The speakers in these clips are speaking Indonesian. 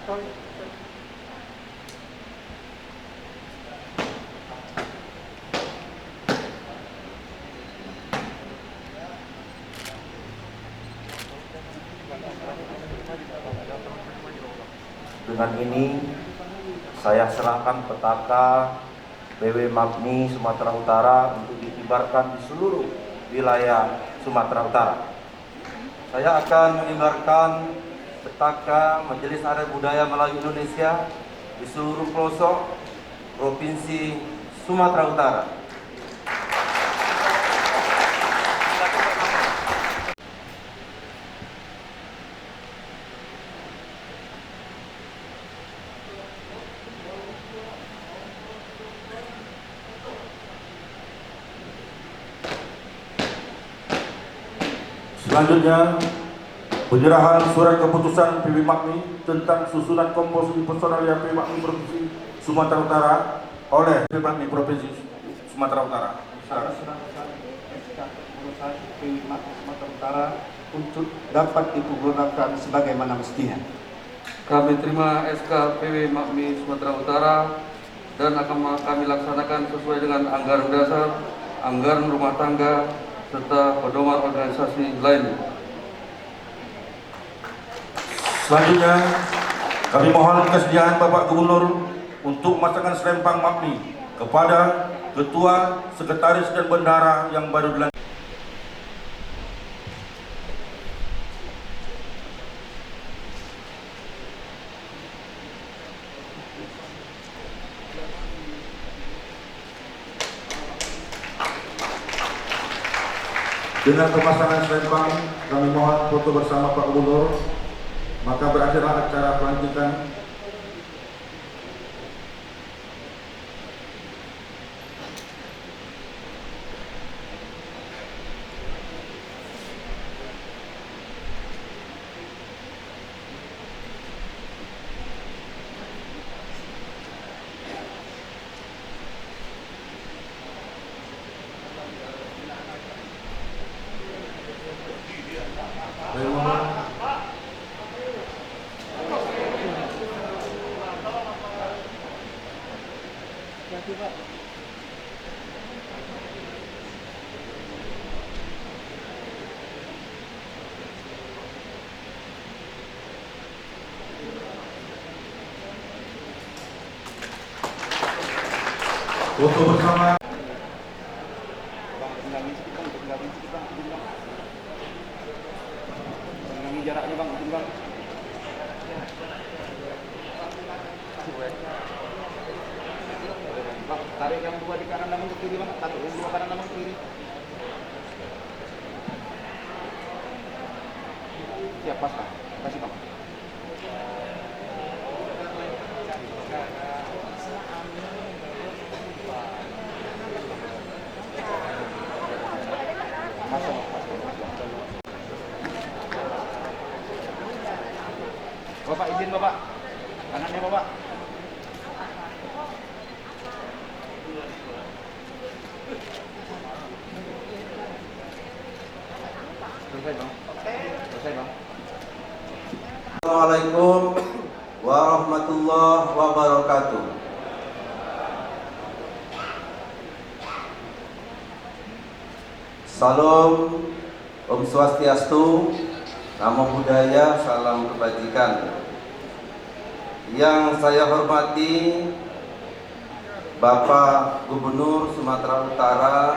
Dengan ini saya serahkan petaka PW MAPMI Sumatera Utara untuk dikibarkan di seluruh wilayah Sumatera Utara. Saya akan mengibarkan petaka Majelis Adat Budaya Melayu Indonesia di seluruh pelosok Provinsi Sumatera Utara. Selanjutnya, penyerahan surat keputusan PW MAPMI tentang susunan komposisi personalia PW MAPMI Provinsi Sumatera Utara oleh PW MAPMI Provinsi Sumatera Utara. Keputusan PW MAPMI Sumatera Utara untuk dapat digunakan sebagaimana mestinya. Kami terima SK PW MAPMI Sumatera Utara dan akan kami laksanakan sesuai dengan anggaran dasar, anggaran rumah tangga, serta pedoman organisasi lainnya. Selanjutnya, kami mohon kesediaan Bapak Gubernur untuk memasangkan selempang MAPMI kepada Ketua, Sekretaris, dan Bendahara yang baru dilantik. Dengan pemasangan selempang, kami mohon foto bersama Pak Gubernur. Maka berakhirlah acara pelantikan. Foto bersama. Mengurangi jaraknya bang, bang. Bang, tarik yang dua di kanan dan ke kiri bang, tarik yang dua kanan dan ke kiri. Siap, pas bang, kasih bang. Bapak izin bapak, tangannya bapak. Selesai bang. Selesai bang. Assalamualaikum warahmatullahi wabarakatuh. Salam, Om Swastiastu, Namo Buddhaya, salam kebajikan. Yang saya hormati Bapak Gubernur Sumatera Utara,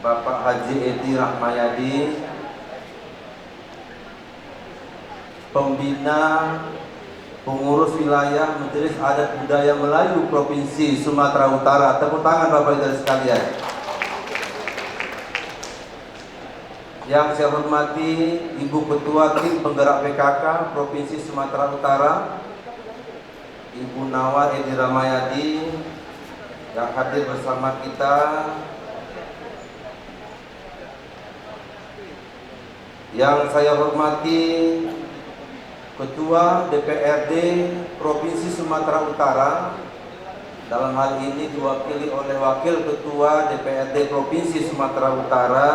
Bapak Haji Edi Rahmayadi, Pembina Pengurus Wilayah Majelis Adat Budaya Melayu Provinsi Sumatera Utara. Tepuk tangan Bapak Ibu sekalian. Yang saya hormati Ibu Ketua Tim Penggerak PKK Provinsi Sumatera Utara, Ibu Nawar Edi Rahmayadi, yang hadir bersama kita. Yang saya hormati Ketua DPRD Provinsi Sumatera Utara, dalam hal ini diwakili oleh Wakil Ketua DPRD Provinsi Sumatera Utara,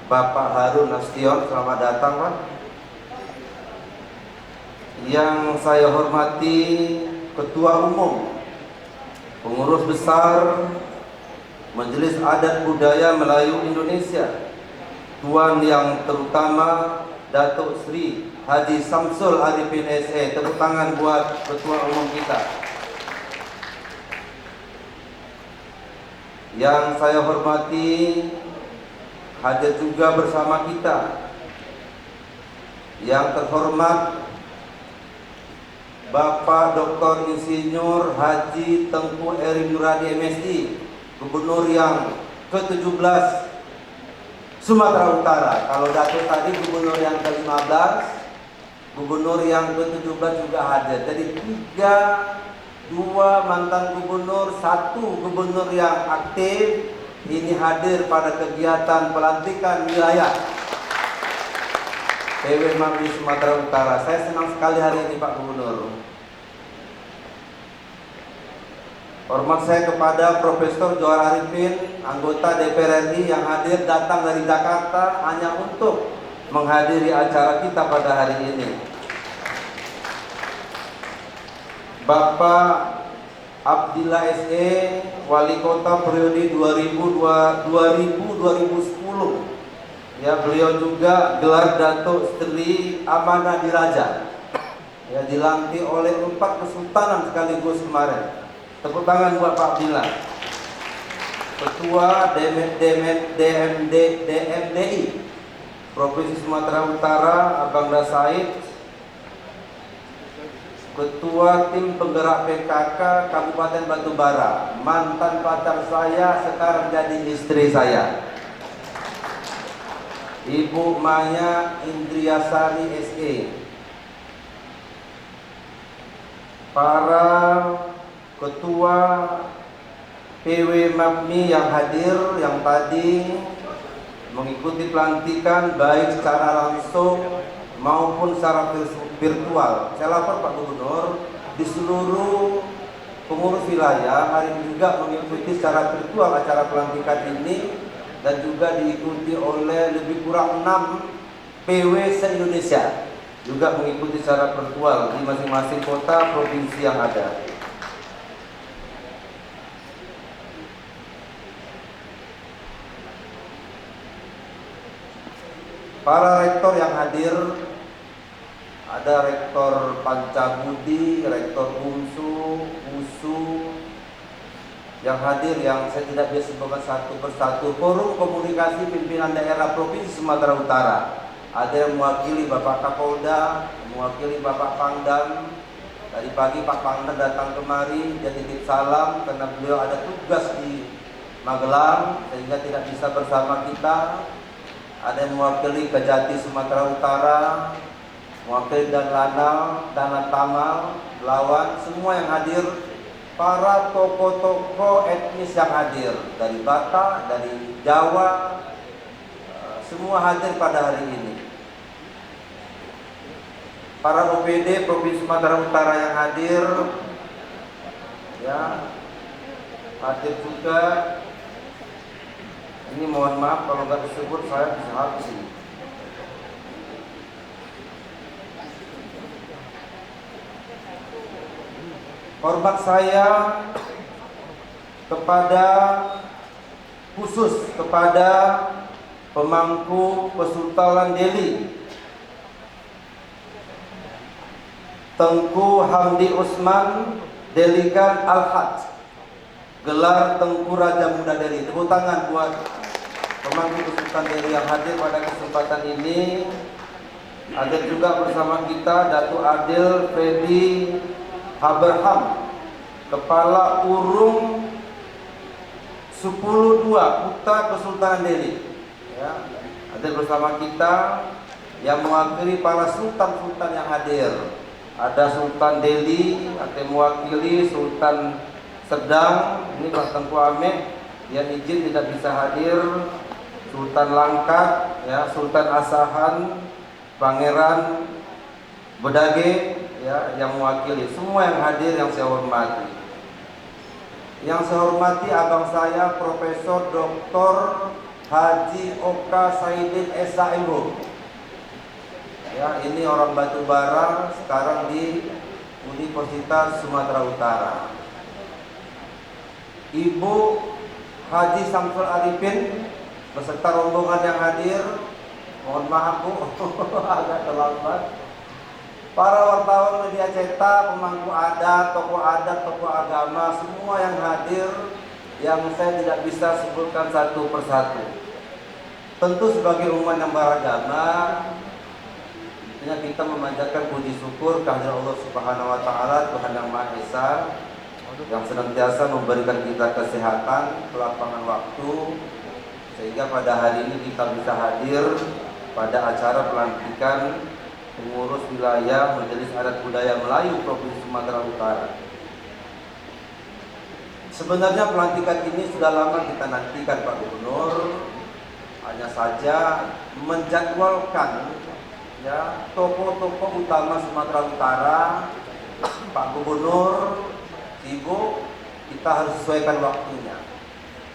Bapak Harun Nasution. Selamat datang Pak. Yang saya hormati Ketua Umum, Pengurus Besar Majelis Adat Budaya Melayu Indonesia, Tuan yang terutama Datuk Sri Haji Samsul Arifin SE. Tepuk tangan buat Ketua Umum kita. Yang saya hormati, hadir juga bersama kita yang terhormat Bapak Dr. Insinyur Haji Tengku Eri Nuradi MSI, Gubernur yang ke-17 Sumatera Utara. Kalau Datuk tadi Gubernur yang ke-15, Gubernur yang ke-17 juga hadir. Jadi 2 mantan gubernur, 1 gubernur yang aktif ini hadir pada kegiatan pelantikan wilayah PW MAPMI Sumatera Utara. Saya senang sekali hari ini Pak Gubernur. Hormat saya kepada Profesor Johar Arifin, anggota DPR RI yang hadir datang dari Jakarta hanya untuk menghadiri acara kita pada hari ini. Bapak Abdillah SE, Wali Kota periode 2000-2010. Ya, beliau juga gelar Datuk Sri Amanah Diraja. Ya, dilantik oleh 4 kesultanan sekaligus kemarin. Tepuk tangan buat Pak Abdillah. Ketua DMDI Provinsi Sumatera Utara Abang Dasaid. Ketua Tim Penggerak PKK Kabupaten Batubara, mantan pacar saya sekarang jadi istri saya, Ibu Maya Indriasari SE. Para ketua PW MAPMI yang hadir, yang tadi mengikuti pelantikan baik secara langsung maupun secara virtual. Saya lapor Pak Gubernur, di seluruh pengurus wilayah hari ini juga mengikuti secara virtual acara pelantikan ini, dan juga diikuti oleh lebih kurang 6 PW se-Indonesia juga mengikuti secara virtual di masing-masing kota provinsi yang ada. Para rektor yang hadir, ada Rektor Pancabudi, Rektor UMSU, USU yang hadir, yang saya tidak bisa sebutkan satu persatu. Forum Komunikasi Pimpinan Daerah Provinsi Sumatera Utara, ada yang mewakili Bapak Kapolda, mewakili Bapak Pangdam. Tadi pagi Pak Pangdam datang kemari, dia titip salam karena beliau ada tugas di Magelang sehingga tidak bisa bersama kita. Ada yang mewakili Kejati Sumatera Utara, mewakili Dan Lanal, Danat Tamal, Belawan, semua yang hadir. Para tokoh-tokoh etnis yang hadir dari Batak, dari Jawa, semua hadir pada hari ini. Para OPD Provinsi Sumatera Utara yang hadir, ya, hadir juga. Ini mohon maaf kalau nggak disebut, saya bisa habis ini. Hormat saya khusus kepada pemangku Kesultanan Delhi, Tengku Hamdi Usman Delikan Al-Haj, gelar Tengku Raja Muda Delhi. Tepuk tangan buat pemangku Kesultanan Delhi yang hadir pada kesempatan ini. Hadir juga bersama kita Datuk Adil Freddy Haberham, Kepala Urung 10-2 Putra Kesultanan Delhi. Ya, hadir bersama kita yang mewakili para sultan-sultan yang hadir. Ada Sultan Delhi, ada yang mewakili Sultan Sedang, ini Pak Tengku Ahmed yang izin tidak bisa hadir. Sultan Langkat, ya, Sultan Asahan, Pangeran Bedage, ya, yang mewakili. Semua yang hadir yang saya hormati. Yang saya hormati abang saya Profesor Dr. Haji Oka Saidin SHMH, Ya, ini orang Batubara, sekarang di Universitas Sumatera Utara. Ibu Haji Samsul Arifin beserta rombongan yang hadir, mohon maaf Bu, agak terlambat. Para wartawan media cetak, pemangku adat, tokoh agama, semua yang hadir, yang saya tidak bisa sebutkan satu persatu. Tentu sebagai umat yang beragama, tentunya kita memanjatkan puji syukur kehadirat Allah Subhanahu wa taala, Tuhan yang Maha Esa, yang senantiasa memberikan kita kesehatan, kelapangan waktu, sehingga pada hari ini kita bisa hadir pada acara pelantikan pengurus wilayah Majelis Adat Budaya Melayu Provinsi Sumatera Utara. Sebenarnya pelantikan ini sudah lama kita nantikan Pak Gubernur, hanya saja menjadwalkan ya tokoh-tokoh utama Sumatera Utara, Pak Gubernur, Ibu, kita harus sesuaikan waktunya.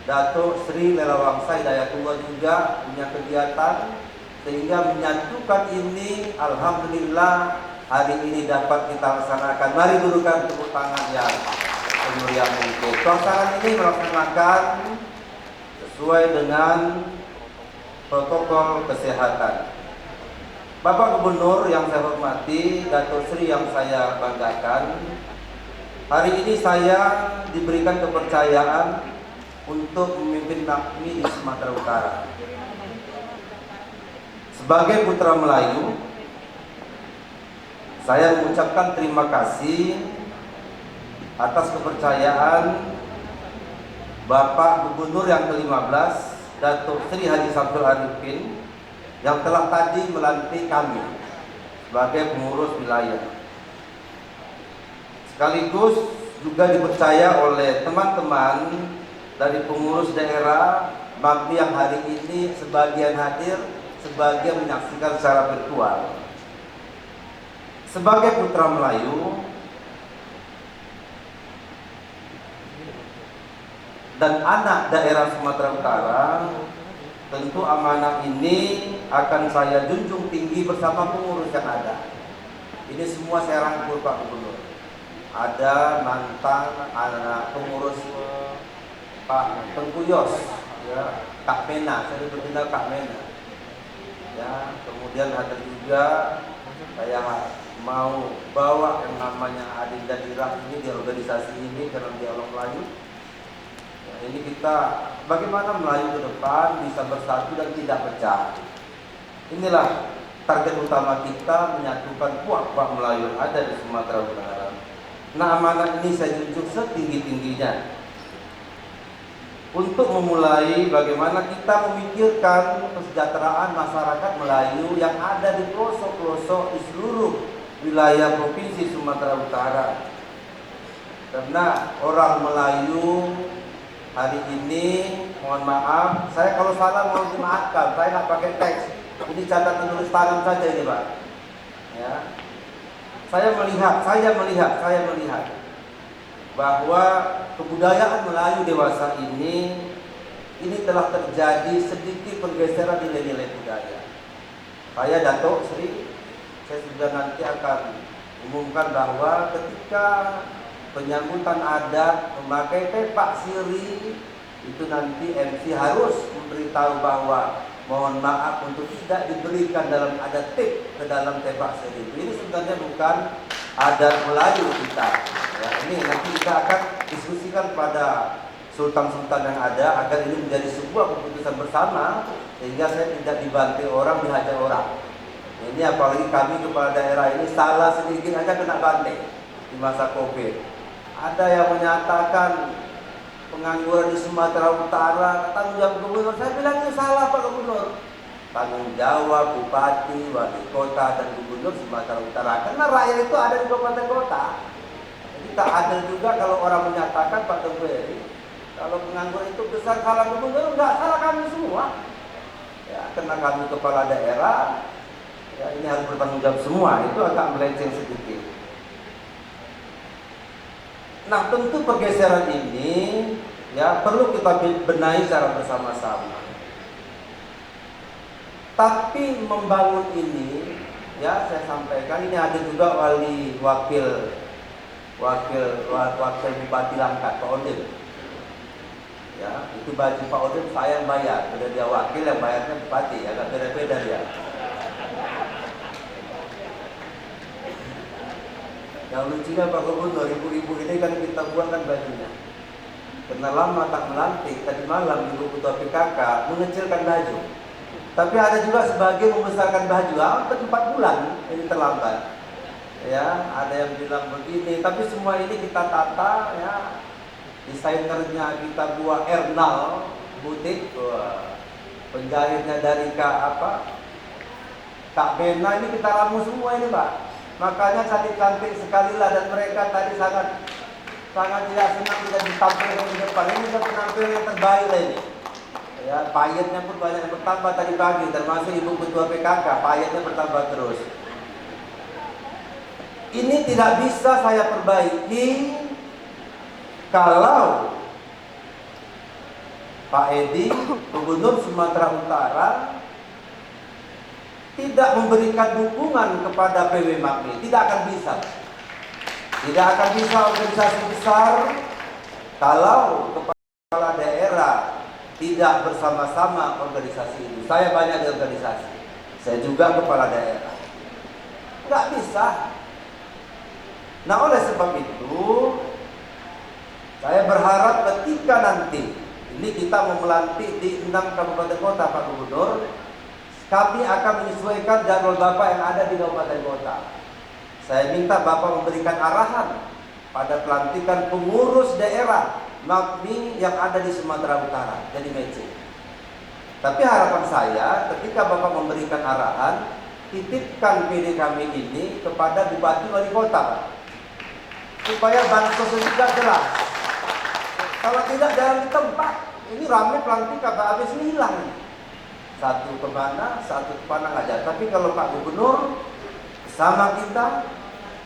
Datuk Sri Lelawangsa Hidayatullah juga punya kegiatan, sehingga menyatukan ini, alhamdulillah hari ini dapat kita laksanakan. Mari berikan tepuk tangan yang semeriah mungkin. Pelaksanaan ini melaksanakan sesuai dengan protokol kesehatan. Bapak Gubernur yang saya hormati, Datuk Sri yang saya banggakan, hari ini saya diberikan kepercayaan untuk memimpin MAPMI di Sumatera Utara. Sebagai putra Melayu, saya mengucapkan terima kasih atas kepercayaan Bapak Gubernur yang ke-15, Datuk Sri Haji Samsul Arifin, yang telah tadi melantik kami sebagai pengurus wilayah. Sekaligus juga dipercaya oleh teman-teman dari pengurus daerah MAPMI yang hari ini sebagian hadir, sebagian menyaksikan secara virtual. Sebagai putra Melayu dan anak daerah Sumatera Utara, tentu amanah ini akan saya junjung tinggi bersama pengurus yang ada. Ini semua saya rangkul Pak Gubernur. Ada mantan anak pengurus Pak Tengku Yos, ya, Kak Mena, saya berkenal Kak Mena. Ya, kemudian ada juga saya mau bawa yang namanya Adinda Dirah ini di organisasi ini dalam dialog Melayu. Ya, ini kita bagaimana Melayu ke depan bisa bersatu dan tidak pecah. Inilah target utama kita, menyatukan puak-puak Melayu yang ada di Sumatera Utara. Nah, amanah ini saya junjung setinggi-tingginya untuk memulai bagaimana kita memikirkan kesejahteraan masyarakat Melayu yang ada di pelosok-pelosok di seluruh wilayah Provinsi Sumatera Utara. Karena orang Melayu hari ini, mohon maaf, saya kalau salah mohon dimaafkan, saya nggak pakai teks, ini catatan tulis tangan saja ini Pak. Ya. Saya melihat bahwa kebudayaan Melayu dewasa ini telah terjadi sedikit pergeseran nilai-nilai budaya. Saya Datuk Sri, saya sudah nanti akan umumkan bahwa ketika penyambutan adat memakai tepak siri, itu nanti MC harus memberitahu bahwa mohon maaf untuk tidak diberikan dalam ada tip ke dalam tepak siri. Ini sebenarnya bukan adat Melayu kita. Ya, ini nanti kita akan diskusikan pada sultan-sultan yang ada agar ini menjadi sebuah keputusan bersama, sehingga saya tidak dibantai orang, dihajar orang. Ini apalagi kami kepala daerah ini salah sedikit aja kena bantai di masa Covid. Ada yang menyatakan pengangguran di Sumatera Utara tanggung jawab gubernur. Saya bilang itu salah Pak Gubernur. Tanggung jawab bupati, wali kota dan gubernur Sumatera Utara. Karena rakyat itu ada di kabupaten kota. Jadi tak adil juga kalau orang menyatakan Pak Tengku, kalau pengangguran itu besar salah gubernur, enggak, salah kami semua. Ya, karena kami kepala daerah, ya ini harus bertanggung jawab semua. Itu agak melenceng sedikit. Nah, tentu pergeseran ini ya perlu kita benahi secara bersama-sama. Tapi membangun ini ya saya sampaikan ini ada juga wakil Bupati Langkat, Pak Odin. Ya, itu baju Pak Odin saya yang bayar, udah dia wakil yang bayarnya Bupati, agak beda-beda dia. Yang lucunya Pak Gubernur, ibu-ibu ini kan kita buat kan bajunya. Karena lama tak melantik, tadi malam Ibu Ketua PKK mengecilkan baju. Tapi ada juga sebagian membesarkan baju, hampir 4 bulan ini terlambat. Ya, ada yang bilang begini, tapi semua ini kita tata ya. Desainernya kita buat Ernal butik, penjahitnya dari Kak Bena, ini kita ramu semua ini Pak. Makanya cantik-cantik sekali lah, dan mereka tadi sangat tidak senang tidak ditampilkan di depan. Ini kan penampilan yang terbaik lah ini. Ya, payetnya pun banyak yang bertambah tadi pagi, termasuk Ibu Ketua PKK, payetnya bertambah terus. Ini tidak bisa saya perbaiki kalau Pak Edi, Gubernur Sumatera Utara, tidak memberikan dukungan kepada PW MAPMI. Tidak akan bisa. Tidak akan bisa organisasi besar kalau kepala daerah tidak bersama-sama organisasi itu. Saya banyak di organisasi. Saya juga kepala daerah. Nggak bisa. Nah, oleh sebab itu, saya berharap ketika nanti ini kita mau melantik di 6 kabupaten kota, Pak Gubernur, kami akan menyesuaikan jadwal Bapak yang ada di kabupaten kota. Saya minta Bapak memberikan arahan pada pelantikan pengurus daerah MAPMI yang ada di Sumatera Utara, jadi matching. Tapi harapan saya ketika Bapak memberikan arahan, titipkan PD kami ini kepada Bupati Wali Kota, Pak, supaya bansos juga jelas. Kalau tidak jalan di tempat, ini ramai pelantikan, habis ini hilang. Satu kemana, satu kemana aja. Tapi kalau Pak Gubernur sama kita,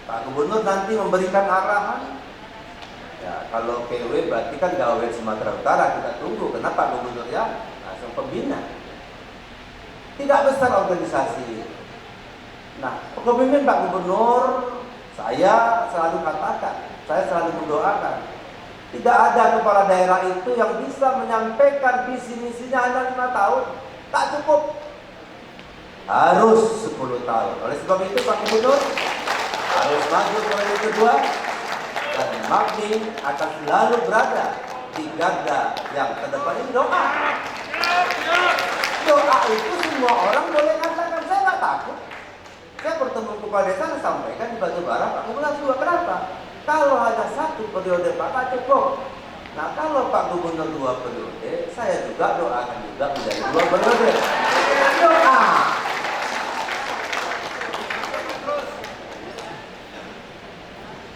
Pak Gubernur nanti memberikan arahan. Ya, kalau PW berarti kan gawe Sumatera Utara, kita tunggu. Kenapa Pak Gubernur ya langsung pembina? Tidak besar organisasi. Nah, kepemimpinan Pak Gubernur, saya selalu katakan, saya selalu mendoakan, tidak ada kepala daerah itu yang bisa menyampaikan visi misinya hanya 5 tahun. Tak cukup, harus 10 tahun. Oleh sebab itu Pak Gubernur harus maju periode kedua, dan MAPMI akan selalu berada di garda yang terdepan. Ini doa. Doa itu semua orang boleh katakan, saya nggak takut. Saya bertemu kepala desa dan sampaikan di Batubara, Pak Gubernur juga. Kenapa? Kalau hanya 1 periode Pak cukup. Nah, kalau Pak Gubernur 2 periode, saya juga doakan juga menjadi 2 periode. Doa.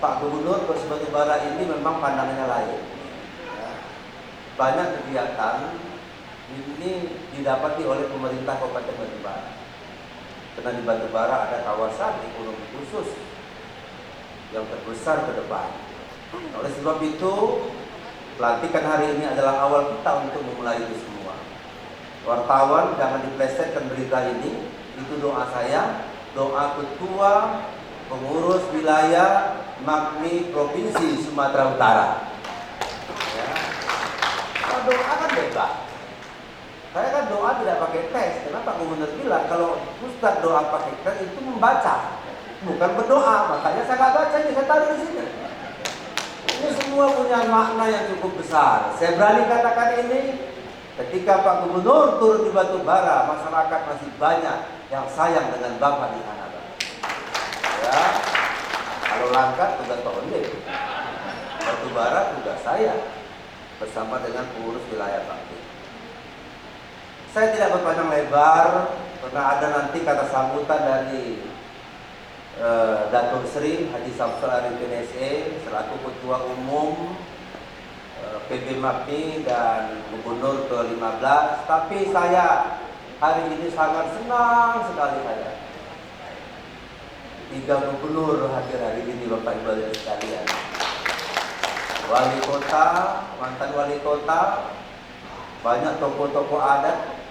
Pak Gubernur Batubara ini memang pandangannya lain. Banyak kegiatan ini didapati oleh pemerintah Kabupaten Batubara. Karena di Batubara ada kawasan ekonomi khusus yang terbesar ke depan. Oleh sebab itu, pelantikan hari ini adalah awal kita untuk memulai itu semua. Wartawan jangan diplesetkan berita ini. Itu doa saya, doa ketua pengurus wilayah MAPMI Provinsi Sumatera Utara. Ya. Kalau doa kan bebas. Saya kan doa tidak pakai tes. Kenapa Gubernur bilang kalau Ustaz doa pakai tes itu membaca, bukan berdoa. Makanya saya nggak baca ini, saya taruh di sini. Ini semua punya makna yang cukup besar. Saya berani katakan ini, ketika Pak Gubernur turun di Batubara, masyarakat masih banyak yang sayang dengan Bapak di sana. Ya, kalau Langkat tugas Pak Onde, Batubara tugas saya bersama dengan pengurus wilayah Pak. Saya tidak berpanjang lebar karena ada nanti kata sambutan dari Datuk Sri Haji Samsul Arifin SE selaku Ketua Umum PB MAPMI dan Gubernur ke-15. Tapi saya hari ini sangat senang sekali saya. 3 gubernur hadir hari ini, Bapak Ibu dan sekalian. Wali kota, mantan wali kota, banyak tokoh-tokoh adat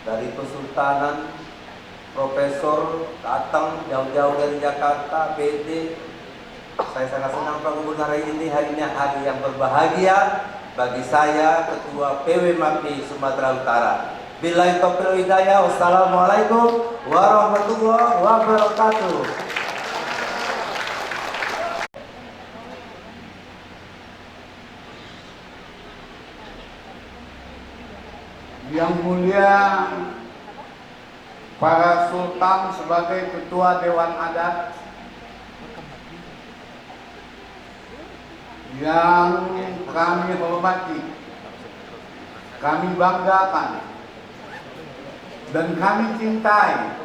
dari Kesultanan, Profesor datang jauh-jauh dari Jakarta, PD. Saya sangat senang Pak Gubernur hari ini hari yang berbahagia bagi saya Ketua PW MAPMI Sumatera Utara. Billahi taufiq wal hidayah. Wassalamualaikum warahmatullahi wabarakatuh. Yang mulia para sultan sebagai ketua Dewan Adat yang kami hormati, kami banggakan, dan kami cintai,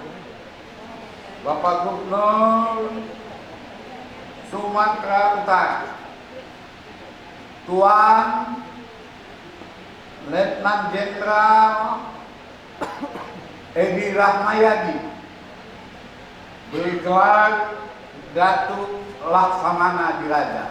Bapak Gubernur Sumatera Utara, Tuan Letnan Jenderal Edi Rahmayadi, bergelar Datuk Laksamana Diraja.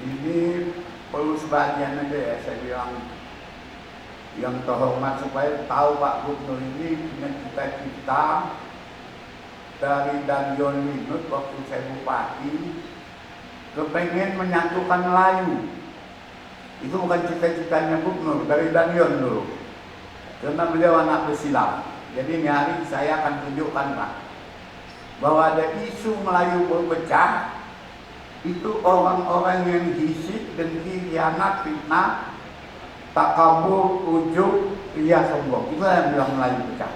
Ini perlu sebagian aja ya saya bilang yang terhormat supaya tahu Pak Gubernur ini punya cita-cita dari Danion Linut waktu saya bupati, kepengen menyatukan Melayu. Itu bukan cita-citanya Gubernur, dari Danion dulu, karena beliau anak pesilam. Jadi ini hari saya akan tunjukkan Pak, bahwa ada isu Melayu berpecah, itu orang-orang yang hisik, dengki, khianat, fitnah, takabur, ujub, ria, sombong. Itu yang bilang Melayu pecah.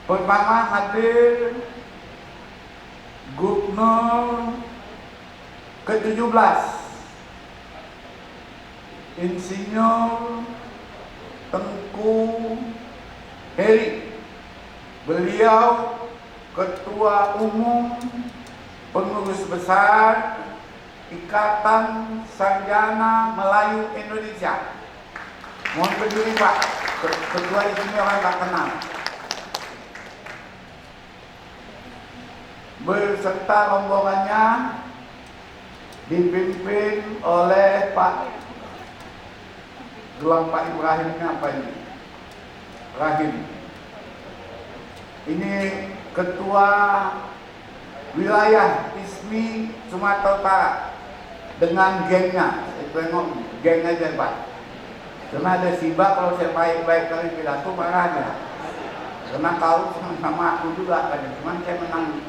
Pertama hadir Gubernur ke-17 Insinyur Tengku Heri. Beliau Ketua Umum Pengurus Besar Ikatan Sarjana Melayu Indonesia. Mohon berdiri Pak, ketua ini orang tak kenal. Beserta rombongannya dipimpin oleh Pak gelang Pak Ibrahimnya apa ini? Rahim. Ini Ketua Wilayah ISMI Sumatera Utara dengan gengnya. Saya tengok geng aja Pak. Karena ada Siba, kalau saya baik-baik kali pidato marahnya. Karena kau sama aku juga kan, cuman saya menang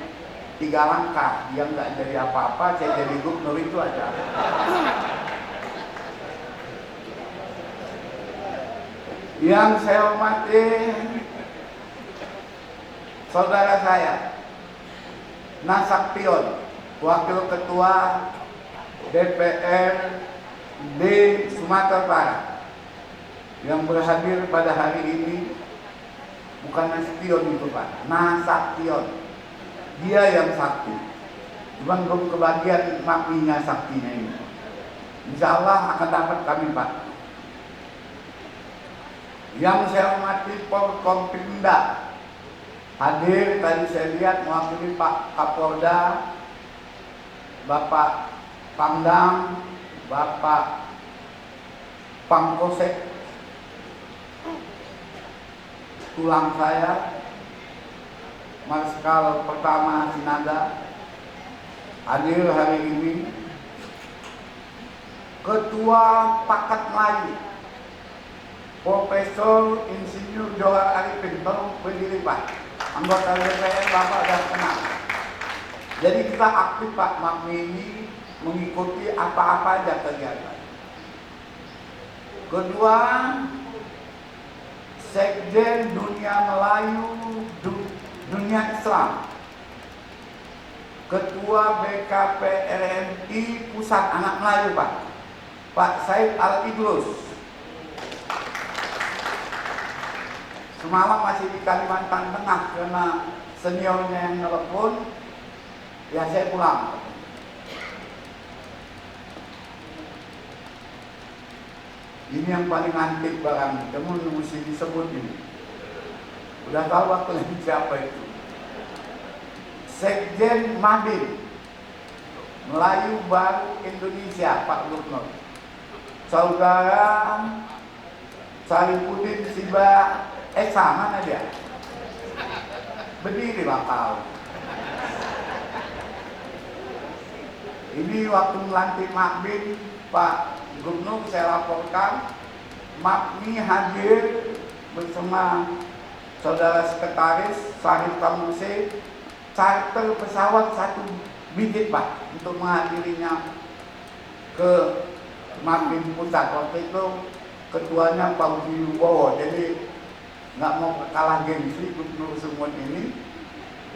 3 langkah, dia nggak jadi apa-apa, saya jadi gubernur, itu aja. Yang saya hormati saudara saya Nasaktion, Wakil Ketua DPR di Sumatera Utara, yang berhadir pada hari ini. Bukan Nasaktion itu Pak, Nasaktion. Dia yang sakti, cuman belum kebagian makninya saktinya ini. Insya Allah akan dapat kami Pak. Yang saya hormati Forkompimda, hadir tadi saya lihat mewakili Pak Kapolda, Bapak Pangdam, Bapak Pangkosek, tulang saya, Marskal Pertama Sinaga, hadir hari ini. Ketua Pakat Melayu Profesor Insinyur Johar Arifin, tolong berdiri Pak. Anggota DPR Bapak sudah kenal. Jadi kita aktif Pak MAPMI ini, mengikuti apa-apa aja kegiatan. Kedua, Sekjen Dunia Melayu Dunia Islam, Ketua BKP RMI Pusat Anak Melayu Pak Said Al-Idrus. Semalam masih di Kalimantan Tengah karena seniornya yang telepon, ya saya pulang. Ini yang paling antik barang, kamu mesti disebut ini. Udah tahu waktu ini siapa itu? Sekjen Madin, Melayu Baru Indonesia, Pak Gubernur. Saudara Saripudin Siba Esa, mana dia? Berdiri Pak tahu. Ini waktu melantik Makbin, Pak Gubernur, saya laporkan Makmi hadir bersama saudara sekretaris Sarif Kamuse, charter pesawat 1 biji Pak untuk menghadirinya ke Makbin Pusat. Waktu itu ketuanya Pak Budi Wibowo, jadi nggak mau kalah gengsi Gubernur Sumut ini,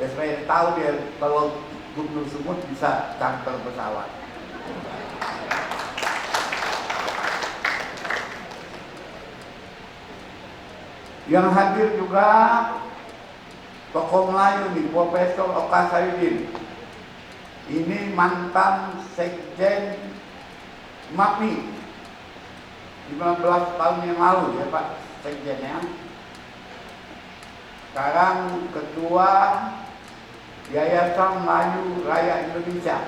ya supaya tahu dia kalau Gubernur Sumut bisa charter pesawat. Yang hadir juga tokoh Melayu nih, Profesor Oka Sayudin. Ini mantan Sekjen MAPMI 15 tahun yang lalu ya Pak Sekjennya. Sekarang Ketua Yayasan Melayu Raya Indonesia.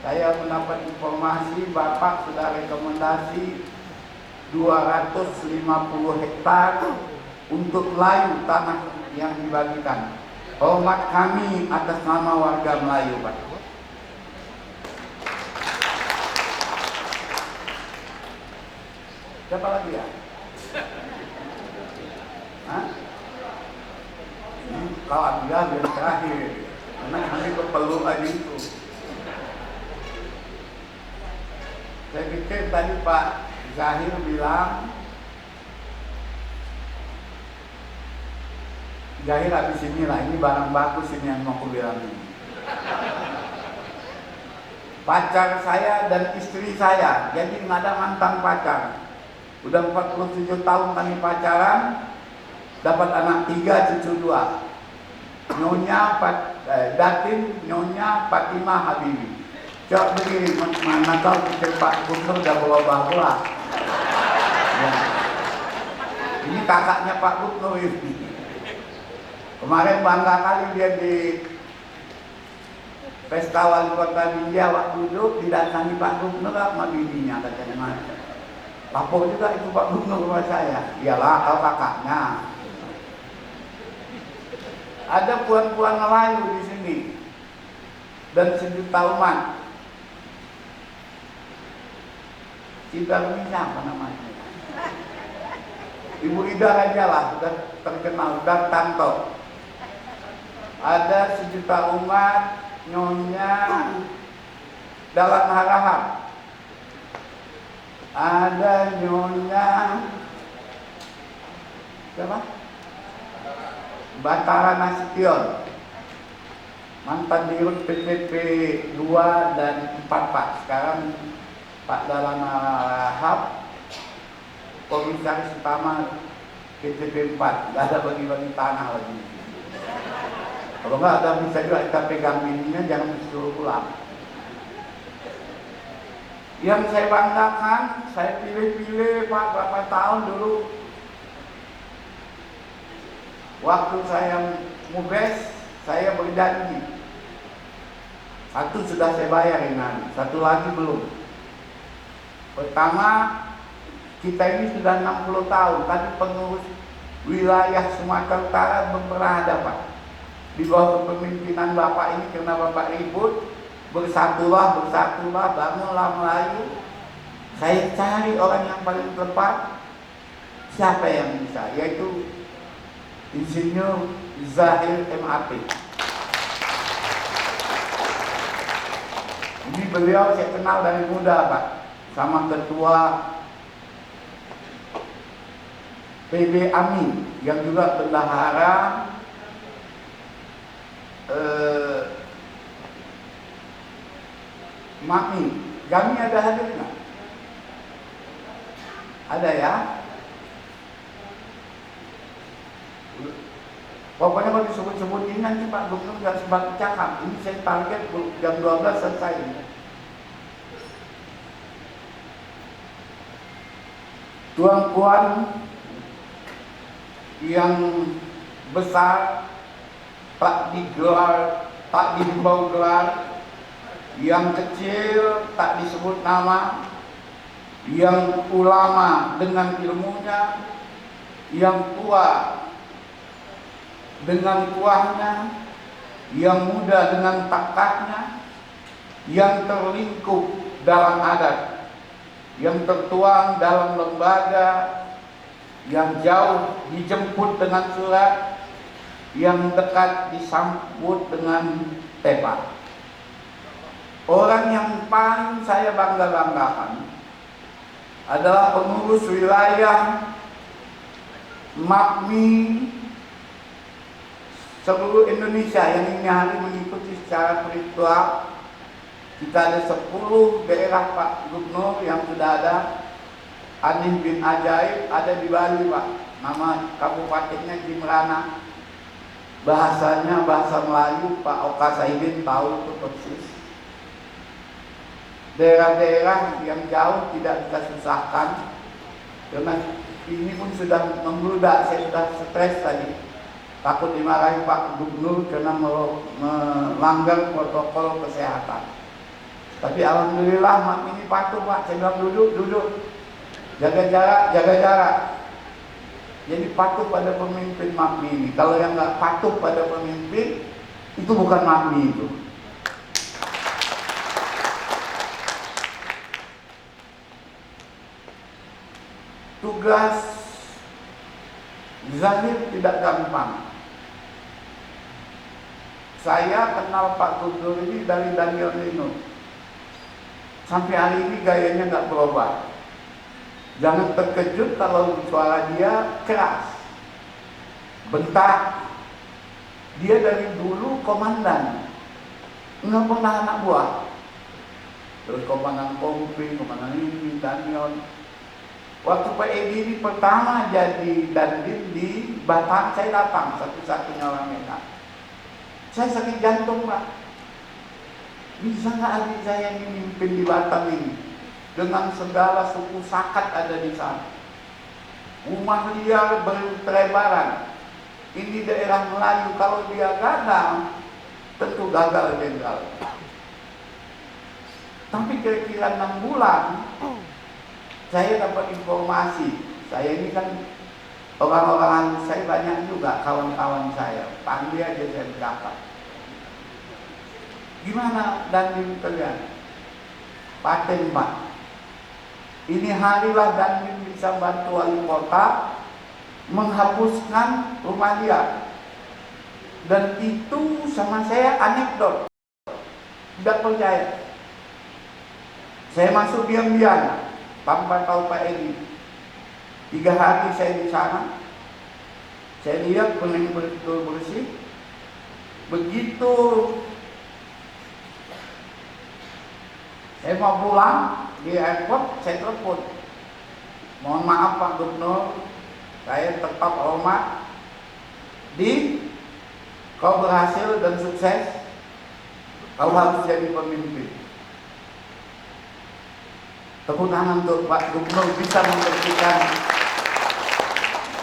Saya mendapat informasi Bapak sudah rekomendasi 250 hektar untuk Melayu tanah yang dibagikan. Hormat kami atas nama warga Melayu, Pak. Siapa lagi ya? Hah? Kalau dia yang terakhir, karena kami perlu aja itu. Saya pikir tadi Pak Zahir bilang, Zahir habis ini lah, ini barang bagus ini yang mau aku bilang ini. Pacar saya dan istri saya, jadi nggak ada mantan pacar. Udah 47 tahun kami pacaran, dapat anak 3, cucu 2. Nyonya Datin, Nyonya Fatimah Habibi. Coba begini, mana tahu kita Pak Gubernur udah berubah-ubah. Ya. Ini kakaknya Pak Gubernur ini. Kemarin bangga kali dia di Pesta Wali Kota India, waktu duduk didatangi Pak Gubernur sama bininya, katanya macam. Lapor juga itu Pak Gubernur sama saya. Iyalah, kalau kakaknya. Ada puan-puan Melayu di sini dan sejuta umat. Cinta siapa namanya? Ibu Ida aja lah, sudah terkenal, dan Tanto. Ada sejuta umat, Nyonya Dalam Harahap. Ada Nyonya siapa? Batara Nasution, mantan dirut PPP 2 dan 4 Pak. Sekarang Pak Dalam Harahap, komisaris utama PPP 4. Gak ada bagi-bagi tanah lagi. Kalau nggak ada bisa juga kita pegang ininya, jangan disuruh pulang. Yang saya banggakan, saya pilih-pilih Pak berapa tahun dulu. Waktu saya mubes, saya berjanji. Satu sudah saya bayarin nanti, satu lagi belum. Pertama, kita ini sudah 60 tahun, tadi pengurus wilayah Sumatera Utara pernah ada Pak. Di bawah kepemimpinan Bapak ini, karena Bapak ribut, bersatulah, bangunlah Melayu. Saya cari orang yang paling tepat, siapa yang bisa, yaitu Insinyur Zahir MAP. Ini beliau saya kenal dari muda Pak, sama ketua PB Amin yang juga bendahara Makmi. Kami ada hadir nggak? Ada ya? Pokoknya kalau disebut-sebutin nanti Pak Gubernur nggak sempat cakap. Ini saya target jam 12 selesai. Tuan-puan yang besar tak dihimbau gelar yang kecil tak disebut nama, yang ulama dengan ilmunya, yang tua dengan tuahnya, yang muda dengan takahnya, yang terlingkup dalam adat, yang tertuang dalam lembaga, yang jauh dijemput dengan surat, yang dekat disambut dengan tepat. Orang yang paling saya banggakan adalah pengurus wilayah MAPMI seluruh Indonesia yang ini hari mengikuti secara virtual. Kita ada 10 daerah Pak Gubernur yang sudah ada. Anis bin Ajaib ada di Bali Pak, nama kabupatennya Jimrana. Bahasanya bahasa Melayu, Pak Oka Saidin tahu itu persis. Daerah-daerah yang jauh tidak kita susahkan, karena ini pun sudah membludak. Saya sudah stres tadi, takut dimarahi Pak Gubernur karena melanggar protokol kesehatan. Tapi alhamdulillah mak ini patuh Pak. Saya bilang duduk, jaga jarak. Jadi patuh pada pemimpin MAPMI ini. Kalau yang nggak patuh pada pemimpin, itu bukan MAPMI itu. Tugas Zahir tidak gampang. Saya kenal Pak Gubernur ini dari Daniel Lino. Sampai hari ini gayanya nggak berubah. Jangan terkejut kalau suara dia keras, bentak. Dia dari dulu komandan, nggak pernah anak buah. Terus komandan Kompi, komandan ini, Daniel. Waktu Pak Edi ini pertama jadi dandim di Batam, saya datang satu-satunya orang Medan. Saya sakit jantung Pak. Bisa nggak adik saya ini mimpin di Batam ini? Dengan segala suku Sakat ada di sana. Rumah liar bertelebaran. Ini daerah Melayu, kalau dia gagal, tentu gagal jenderal. Tapi kira-kira 6 bulan, saya dapat informasi. Saya ini kan orang-orang, saya banyak juga kawan-kawan saya. Panggil aja saya berdapat. Gimana dandim kalian? Paten Pak. Ini harilah dandim bisa bantu wali kota menghapuskan rumah liar. Dan itu sama saya anekdot. Tidak percaya. Saya masuk diam-diam tanpa tahu Pak Edi. 3 hari saya di sana. Saya lihat betul bersih. Begitu saya mau pulang di airport, saya telepon. Mohon maaf Pak Gubernur, saya tetap hormat. Kau berhasil dan sukses. Kau harus jadi pemimpin. Tepuk tangan untuk Pak Gubernur bisa membersihkan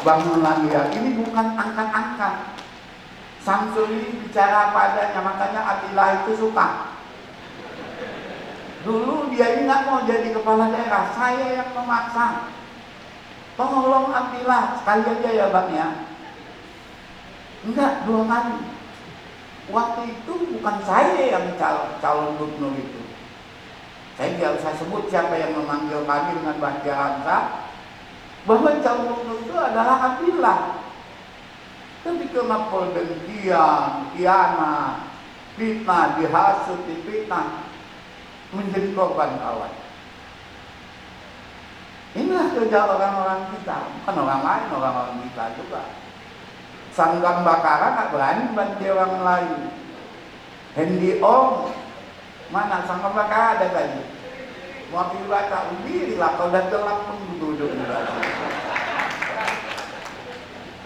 bangunan liar. Ini bukan angkat-angkat. Samsul ini bicara apa adanya, makanya Atila itu suka. Dulu dia ini nggak mau jadi kepala daerah, saya yang memaksa. Tolong Atila, sekali aja ya Bang ya. Enggak, 2 kali. Waktu itu bukan saya yang calon gubernur itu. Saya tidak usah sebut siapa yang memanggil kami dengan Bahtiar Hamzah, bahwa calon gubernur itu adalah Atila. Tapi karena pergantian, khianat, fitnah, dihasut, difitnah, menjadi korban kawan. Inilah kerja orang-orang kita, bukan orang lain, orang-orang kita juga. Sanggam Bakara nggak berani bantu orang lain. Hendi Om, mana Sanggam Bakara ada tadi? Mau baca dirilah, kalau udah gelap pun duduk di belakang.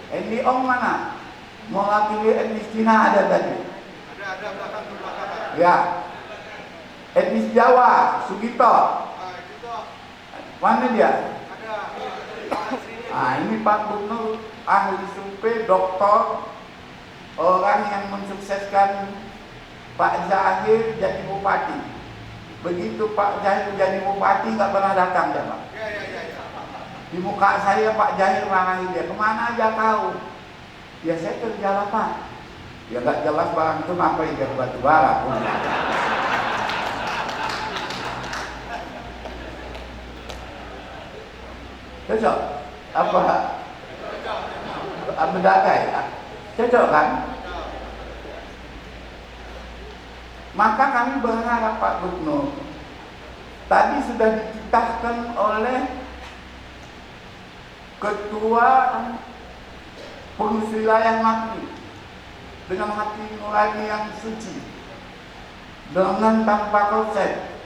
Hendi Om mana? Mau pilih etnis Cina ada tadi? Ada belakang. Ya. Etnis Jawa, Sugito. Mana dia? Nah, ini Pak Gubernur, ahli survei, doktor, orang yang mensukseskan Pak Zahir jadi bupati. Begitu Pak Jahir jadi bupati nggak pernah datang dia Pak. Di muka saya Pak Jahir marahin dia, kemana aja kau? Ya saya kerja lah Pak. Ya nggak jelas barang itu ngapain dia batu bara. Cocok? Apa mendagai? Cocok kan? Maka kami berharap Pak Gubernur, tadi sudah dititahkan oleh Ketua Pengurus Wilayah MAPMI dengan hati nurani yang suci, dengan tanpa konsep,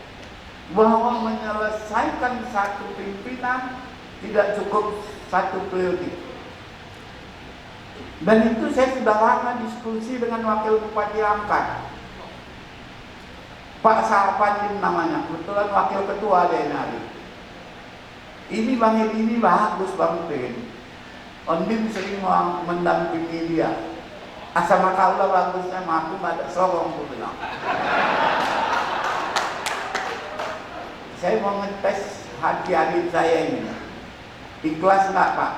bahwa menyelesaikan satu pimpinan tidak cukup satu periode. Dan itu saya sudah lama diskusi dengan Wakil Bupati Langkat, Pak Sarpandim namanya, kebetulan Wakil Ketua dia hari. Ini Bang Edi ini bagus Bang Pin. Ondim sering mendampingi dia. Asal makaulah bagusnya mampu ada sorong tuh bilang. Saya mau ngetes hati adik saya ini. Ikhlas nggak Pak?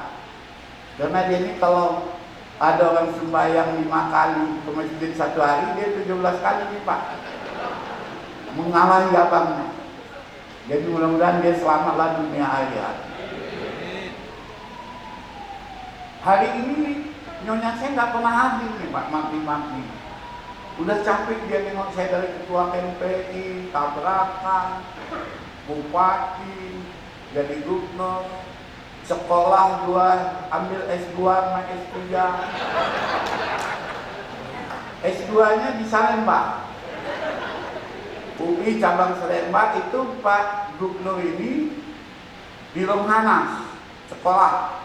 Karena dia ini kalau ada orang sembahyang 5 kali ke masjid satu hari, dia 17 kali nih Pak. Mengalahi abangnya. Jadi mudah-mudahan dia selamatlah dunia akhirat. Hari ini nyonya saya nggak pernah hadir nih Pak Makni. Udah capek dia nengok saya dari ketua KMPI, tabrakan, bupati, jadi gubernur, sekolah 2, ambil S2 sama S3. S2-nya di Salemba. UI cabang Salemba itu Pak Gubernur ini di Longhanas sekolah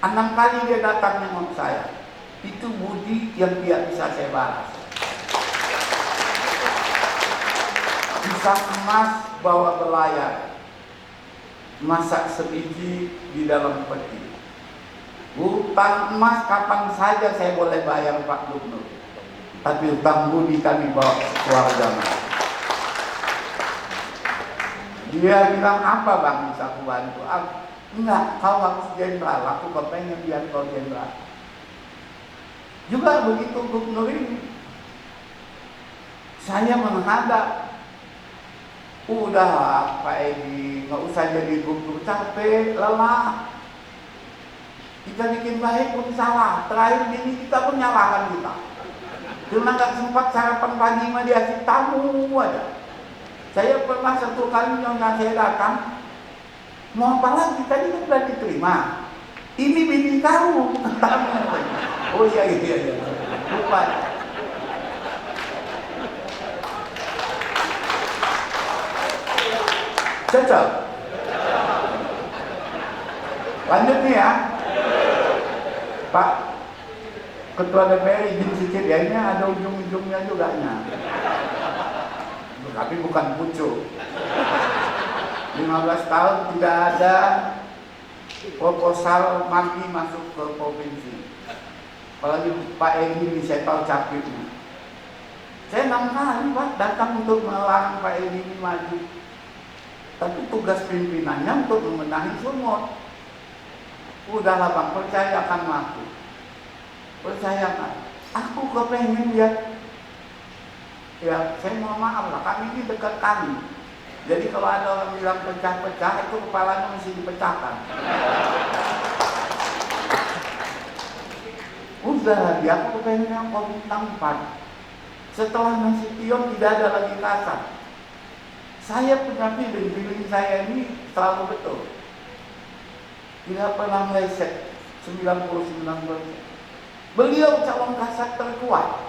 6 kali dia datang nengok saya. Itu budi yang tidak bisa saya balas. Pisang emas bawa belayar, masak sebiji di dalam peti. Hutang emas kapan saja saya boleh bayar Pak Gubernur, tapi hutang budi kami bawa keluarga. Dia bilang, apa Bang bisa bantu? Enggak, kau harus jenderal, aku kepengen biar kau jenderal. Juga begitu Gubernur ini, saya menghadap, udah Pak Edi, nggak usah jadi gubernur, capek, lelah. Kita bikin baik pun salah, terakhir ini kita pun nyalakan kita. Cuma nggak sempat sarapan pagi mah dia tamu aja. Saya pernah satu kali nyonya saya datang, mau apa lagi, tadi kan sudah diterima. Ini bini kamu, tamu. Oh iya, lupa. Cocok? Lanjut nih ya. Pak Ketua DPR izin sedikit ya, ini ada ujung-ujungnya juga nya. Tapi bukan pucuk. 15 tahun tidak ada proposal MAPMI masuk ke provinsi. Apalagi Pak Edi saya tahu capeknya. Saya 6 kali Pak datang untuk melarang Pak Edi ini maju. Tapi tugas pimpinannya untuk membenahi Sumut. Udahlah Bang, percayakan aku. Percayakan. Aku kepengen lihat. Ya, saya mohon maaf lah, kami ini dekat kami. Jadi kalau ada orang bilang pecah-pecah, itu kepalanya mesti dipecahkan. Udah, dia aku kepengen yang Komintang 4. Setelah Nasution tidak ada lagi kasar. Saya punya feeling saya ini selalu betul. Tidak pernah meleset 99%. Beliau calon kasar terkuat.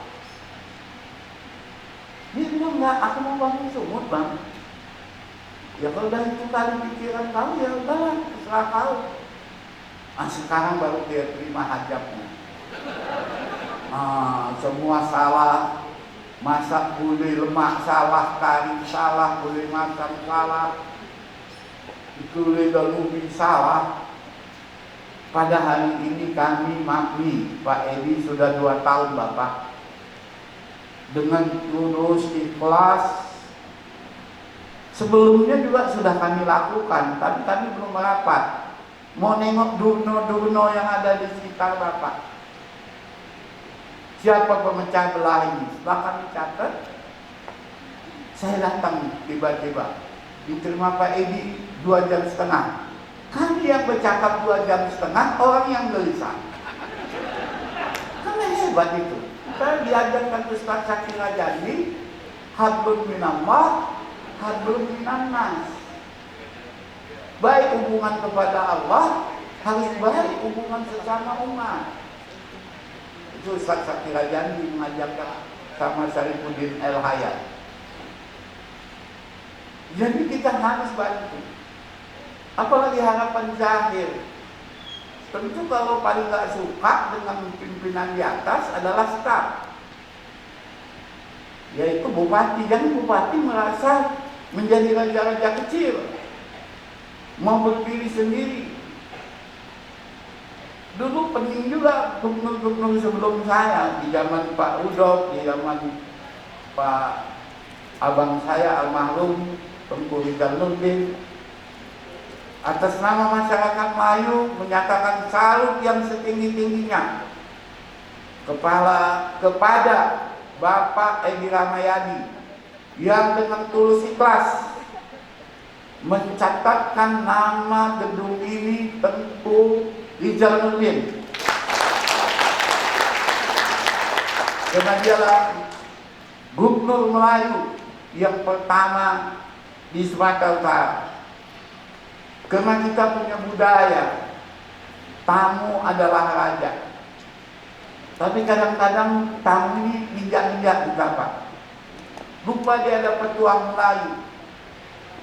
Dia bilang enggak, aku mau bangun Sumut Bang. Ya kalau udah itu kali pikiran kamu ya udahlah, terserah kau. Sekarang baru dia terima hajabnya. Semua salah, masak gulai lemak salah, kari salah, gulai masam salah, gulai dan ubi salah. Pada hari ini kami MAPMI, Pak Edi sudah 2 tahun Bapak, dengan lurus ikhlas Sebelumnya juga sudah kami lakukan, tapi kami belum merapat. Mau nengok durno-durno yang ada di sekitar Bapak. Siapa pemecah belah ini? Setelah kami catat, saya datang tiba-tiba. Diterima Pak Edi 2 jam setengah. Kami yang bercakap 2 jam setengah, orang yang gelisah. Karena hebat itu. Saya diajarkan Ustaz Syakir Rajadi, hablum minallah, hablum minannas. Baik hubungan kepada Allah, harus baik hubungan sesama umat. Itu Ustaz Syakir Rajadi mengajarkan sama Syarifuddin El Hayat. Jadi kita harus bantu. Apalagi harapan zahir. Tentu kalau paling gak suka dengan pimpinan di atas adalah staf, yaitu bupati. Jangan bupati merasa menjadi raja-raja kecil, mau berdiri sendiri. Dulu penting juga gubernur-gubernur sebelum saya, di zaman Pak Rudolf, di zaman Pak abang saya almarhum Tengku Rizal Nurdin, atas nama masyarakat Melayu menyatakan salut yang setinggi-tingginya kepada Bapak Edi Rahmayadi yang dengan tulus ikhlas mencatatkan nama gedung ini Tengku Rizal Nurdin. Karena dialah Gubernur Melayu yang pertama di Sumatera Utara. Karena kita punya budaya, tamu adalah raja. Tapi kadang-kadang tamu ini injak-injak di Bapak. Lupa dia ada petuang Melayu.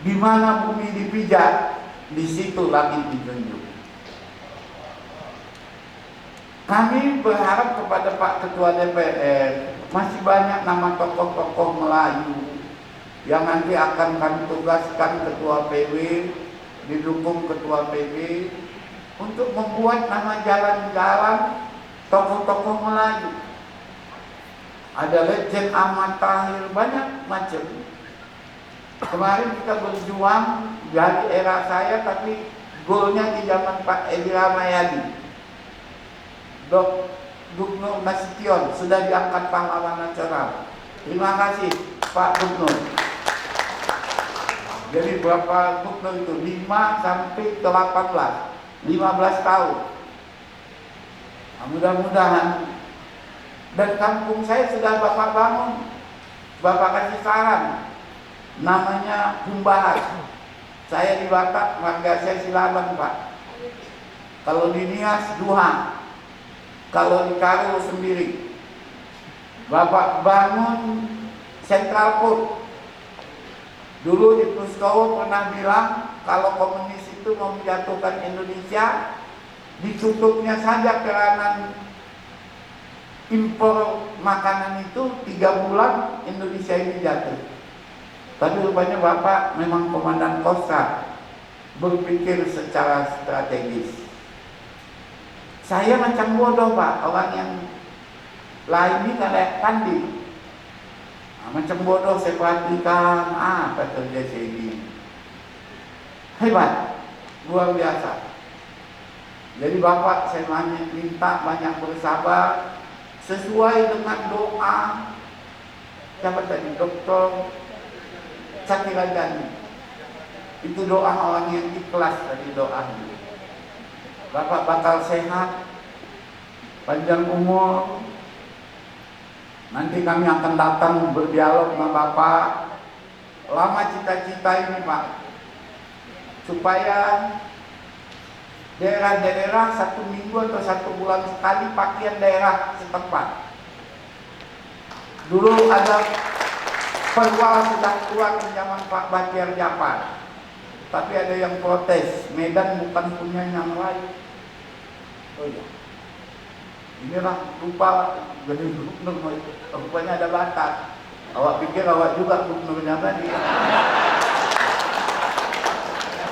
Di mana bumi dipijak, di situ langit ditunjuk. Kami berharap kepada Pak Ketua DPR, masih banyak nama tokoh-tokoh Melayu yang nanti akan kami tugaskan Ketua PW, didukung Ketua PB untuk membuat nama jalan-jalan tokoh-tokoh Melayu. Ada Legend Ahmad Tahir, banyak macam. Kemarin kita berjuang dari era saya, tapi golnya di zaman Pak Edi Rahmayadi. Gubernur Nasution sudah diangkat pahlawan nasional. Terima kasih Pak Gubernur. Jadi berapa gubernur itu? 5 sampai ke 18, 15 tahun. Nah, mudah-mudahan. Dan kampung saya sudah Bapak bangun, Bapak kasih saran, namanya Pumbahat. Saya di Batak, marga saya Silaban Pak. Kalau di Nias Duha, kalau di Karo sendiri. Bapak bangun Central Port. Dulu di Puskowo pernah bilang kalau komunis itu mau menjatuhkan Indonesia, ditutupnya saja kerangan impor makanan itu 3 bulan Indonesia ini jatuh. Tapi rupanya Bapak memang komandan Kostrad, berpikir secara strategis. Saya macam bodoh Pak, orang yang lain ini kayak tanding. Macam bodoh saya perhatikan apa terjadi ini. Hebat, luar biasa. Jadi Bapak saya minta banyak bersabar, sesuai dengan doa siapa tadi, Dokter Syakir Rajadi. Itu doa orang yang ikhlas dari doa ini. Bapak bakal sehat, panjang umur. Nanti kami akan datang berdialog sama Bapak. Lama cita-cita ini Pak, supaya daerah-daerah 1 minggu atau 1 bulan sekali pakaian daerah setempat. Dulu ada perwal sudah keluar di zaman Pak Batiar Japar, tapi ada yang protes, Medan bukan punyanya Melayu. Oh iya, inilah lupa jadi gubernur, rupanya ada Batak. Awak pikir awak juga gubernurnya tadi.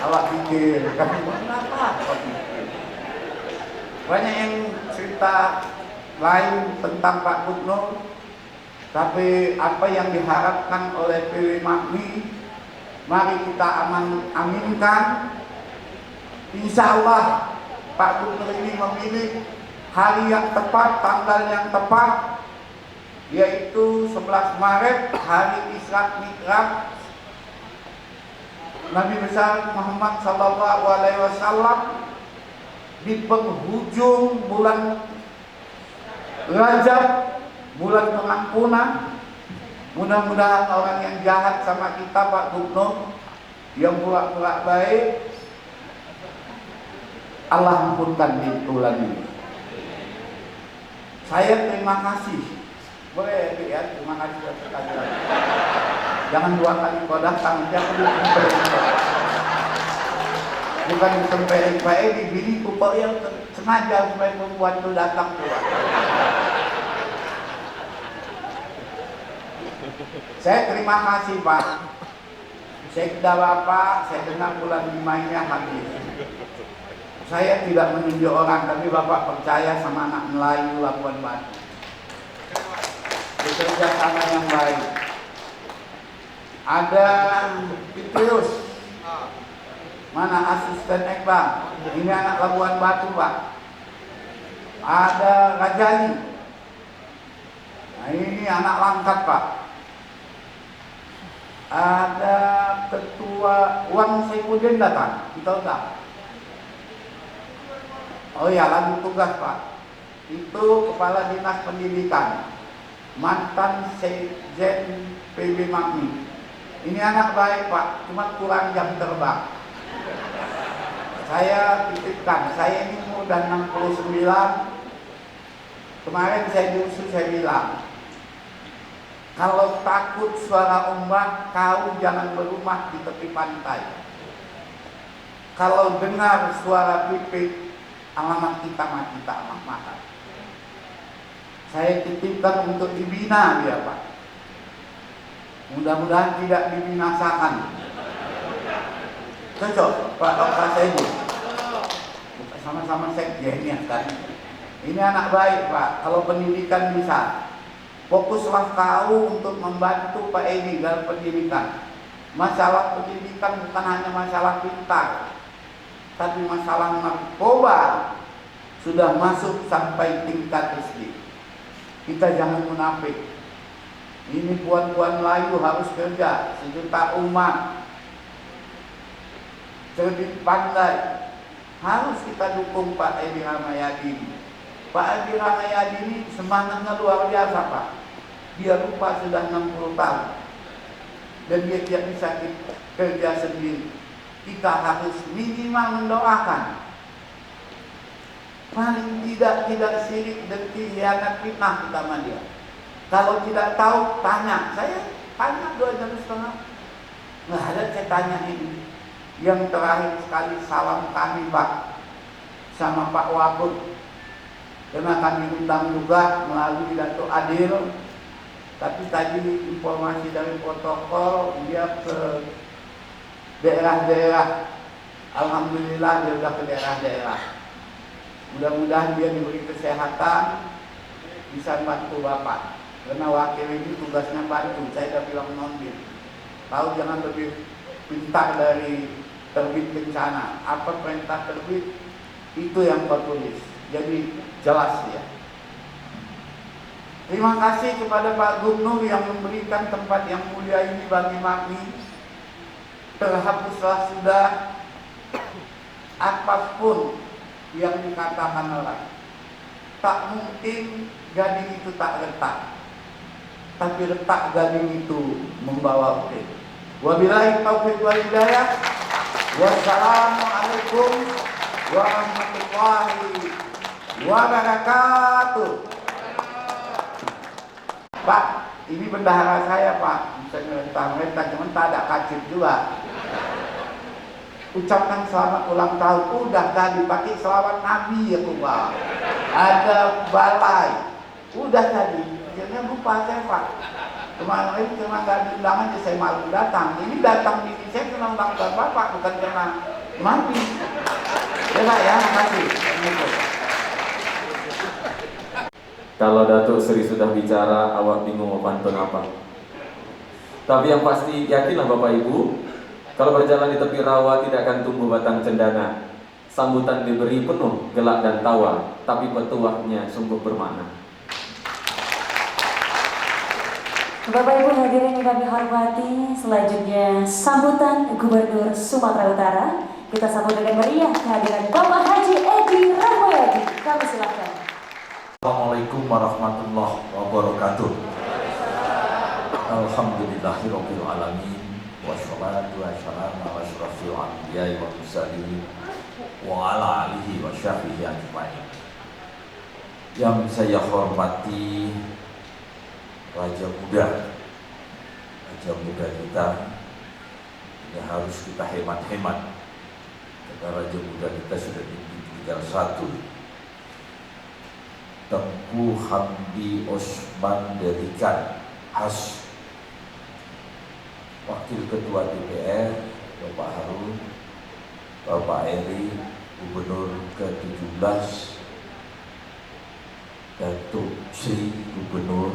Awak pikir kami kenapa? Banyak yang cerita lain tentang Pak Gubernur, tapi apa yang diharapkan oleh PW Magni Mari kita aminkan. Insya Allah Pak Gubernur ini memilih hari yang tepat, tanggal yang tepat, yaitu 11 Maret, hari Isra Mi'raj Nabi besar Muhammad Sallallahu Alaihi Wasallam, di penghujung bulan Rajab, bulan pengampunan. Mudah-mudahan orang yang jahat sama kita, Pak Gubernur, yang pura-pura baik, Allah ampunkan di bulan ini. Saya terima kasih. Boleh ya, terima kasih sekali lagi. Jangan 2 kali kau datang, jangan bukan disempelin Pak Edi, bini kupau yang sengaja supaya membuat itu datang juga. Saya terima kasih Pak. Sekda Bapak, saya dengar bulan 5-nya habis. Saya tidak menunjuk orang, tapi Bapak percaya sama anak Melayu Labuan Batu. Bekerja sama yang baik. Ada Petrus, mana asisten Ekbang? Ini anak Labuan Batu Pak. Ada Rajali. Nah, ini anak Langkat Pak. Ada Ketua Wang Saifuddin datang, kita tahu. Oh ya, lagi tugas Pak. Itu Kepala Dinas Pendidikan, mantan Sekjen PB Magmi. Ini anak baik Pak, cuma kurang jam terbang. Saya titipkan, saya ini udah 69. Kemarin saya diusus, saya bilang, kalau takut suara ombak, kau jangan berumah di tepi pantai. Kalau dengar suara pipit, alamat kita mati tak makan. Saya titipkan untuk dibina dia Pak. Mudah-mudahan tidak dibinasakan. Cocok Pak Dr. Sebu. Sama-sama sekjennya kan. Ini anak baik Pak. Kalau pendidikan bisa, fokuslah kau untuk membantu Pak Edi dalam pendidikan. Masalah pendidikan bukan hanya masalah pintar, tapi masalah narkoba sudah masuk sampai tingkat SD. Kita jangan munafik. Ini puan-puan Melayu harus kerja, 1 juta umat, cerdik pandai. Harus kita dukung Pak Edi Rahmayadi. Pak Edi Rahmayadi ini semangatnya luar biasa Pak. Dia lupa sudah 60 tahun dan dia tidak bisa kerja sendiri. Kita harus minimal mendoakan. Paling tidak sirik dan khianat fitnah kita sama dia. Kalau tidak tahu, tanya. Saya tanya 2 jam setengah. Nggak ada saya tanya ini. Yang terakhir sekali salam kami Pak sama Pak Wagub. Karena kami undang juga melalui Dato' Adil. Tapi tadi informasi dari protokol dia ke daerah-daerah. Alhamdulillah dia sudah ke daerah-daerah. Mudah-mudahan dia diberi kesehatan, bisa bantu Bapak. Karena wakil ini tugasnya bantu. Saya sudah bilang nondir. Tahu jangan lebih pintar dari terbit bencana. Apa perintah terbit, itu yang kau tulis. Jadi jelas ya. Terima kasih kepada Pak Gubernur yang memberikan tempat yang mulia ini bagi Magmi. Terhapuslah sudah apapun yang dikatakan orang. Tak mungkin gading itu tak retak, tapi retak gading itu membawa ukir. Wabillahi taufiq wal hidayah. Wassalamualaikum warahmatullahi wabarakatuh. Pak, ini bendahara saya Pak. Bisa merintah, cuman tak ada kacip juga. Ucapkan selamat ulang tahun. Udah tadi pakai selawat Nabi ya Pak. Ada balai. Udah tadi. Akhirnya lupa saya Pak. Kemarin cuma gak diundang aja, saya malu datang. Ini datang di sini saya kena ulang tahun Bapak, bukan karena mati. Ya Pak ya, makasih. Kalau Datuk Seri sudah bicara, awak bingung mau pantun apa. Tapi yang pasti yakinlah Bapak Ibu, Kalau berjalan di tepi rawa tidak akan tumbuh batang cendana. Sambutan diberi penuh gelak dan tawa, tapi petuahnya sungguh bermakna. Bapak Ibu hadirin yang kami hormati, selanjutnya sambutan Gubernur Sumatera Utara. Kita sambut dengan meriah kehadiran Bapak Haji Edi Rahmayadi. Kami silakan. Assalamualaikum warahmatullahi wabarakatuh. Alhamdulillahirabbil alamin. Wassalatu wassalamu ala asyrafil anbiya'i wal mursalin wa ala alihi wa sahbihi ajmain. Yang saya hormati Raja Muda kita, ini harus kita hemat-hemat karena Raja Muda kita sudah tinggal satu. Tengku Hamdi Osman Delikan Has, Wakil Ketua DPR Bapak Harun, Bapak Eri, Gubernur ke-17, Datuk Sri Gubernur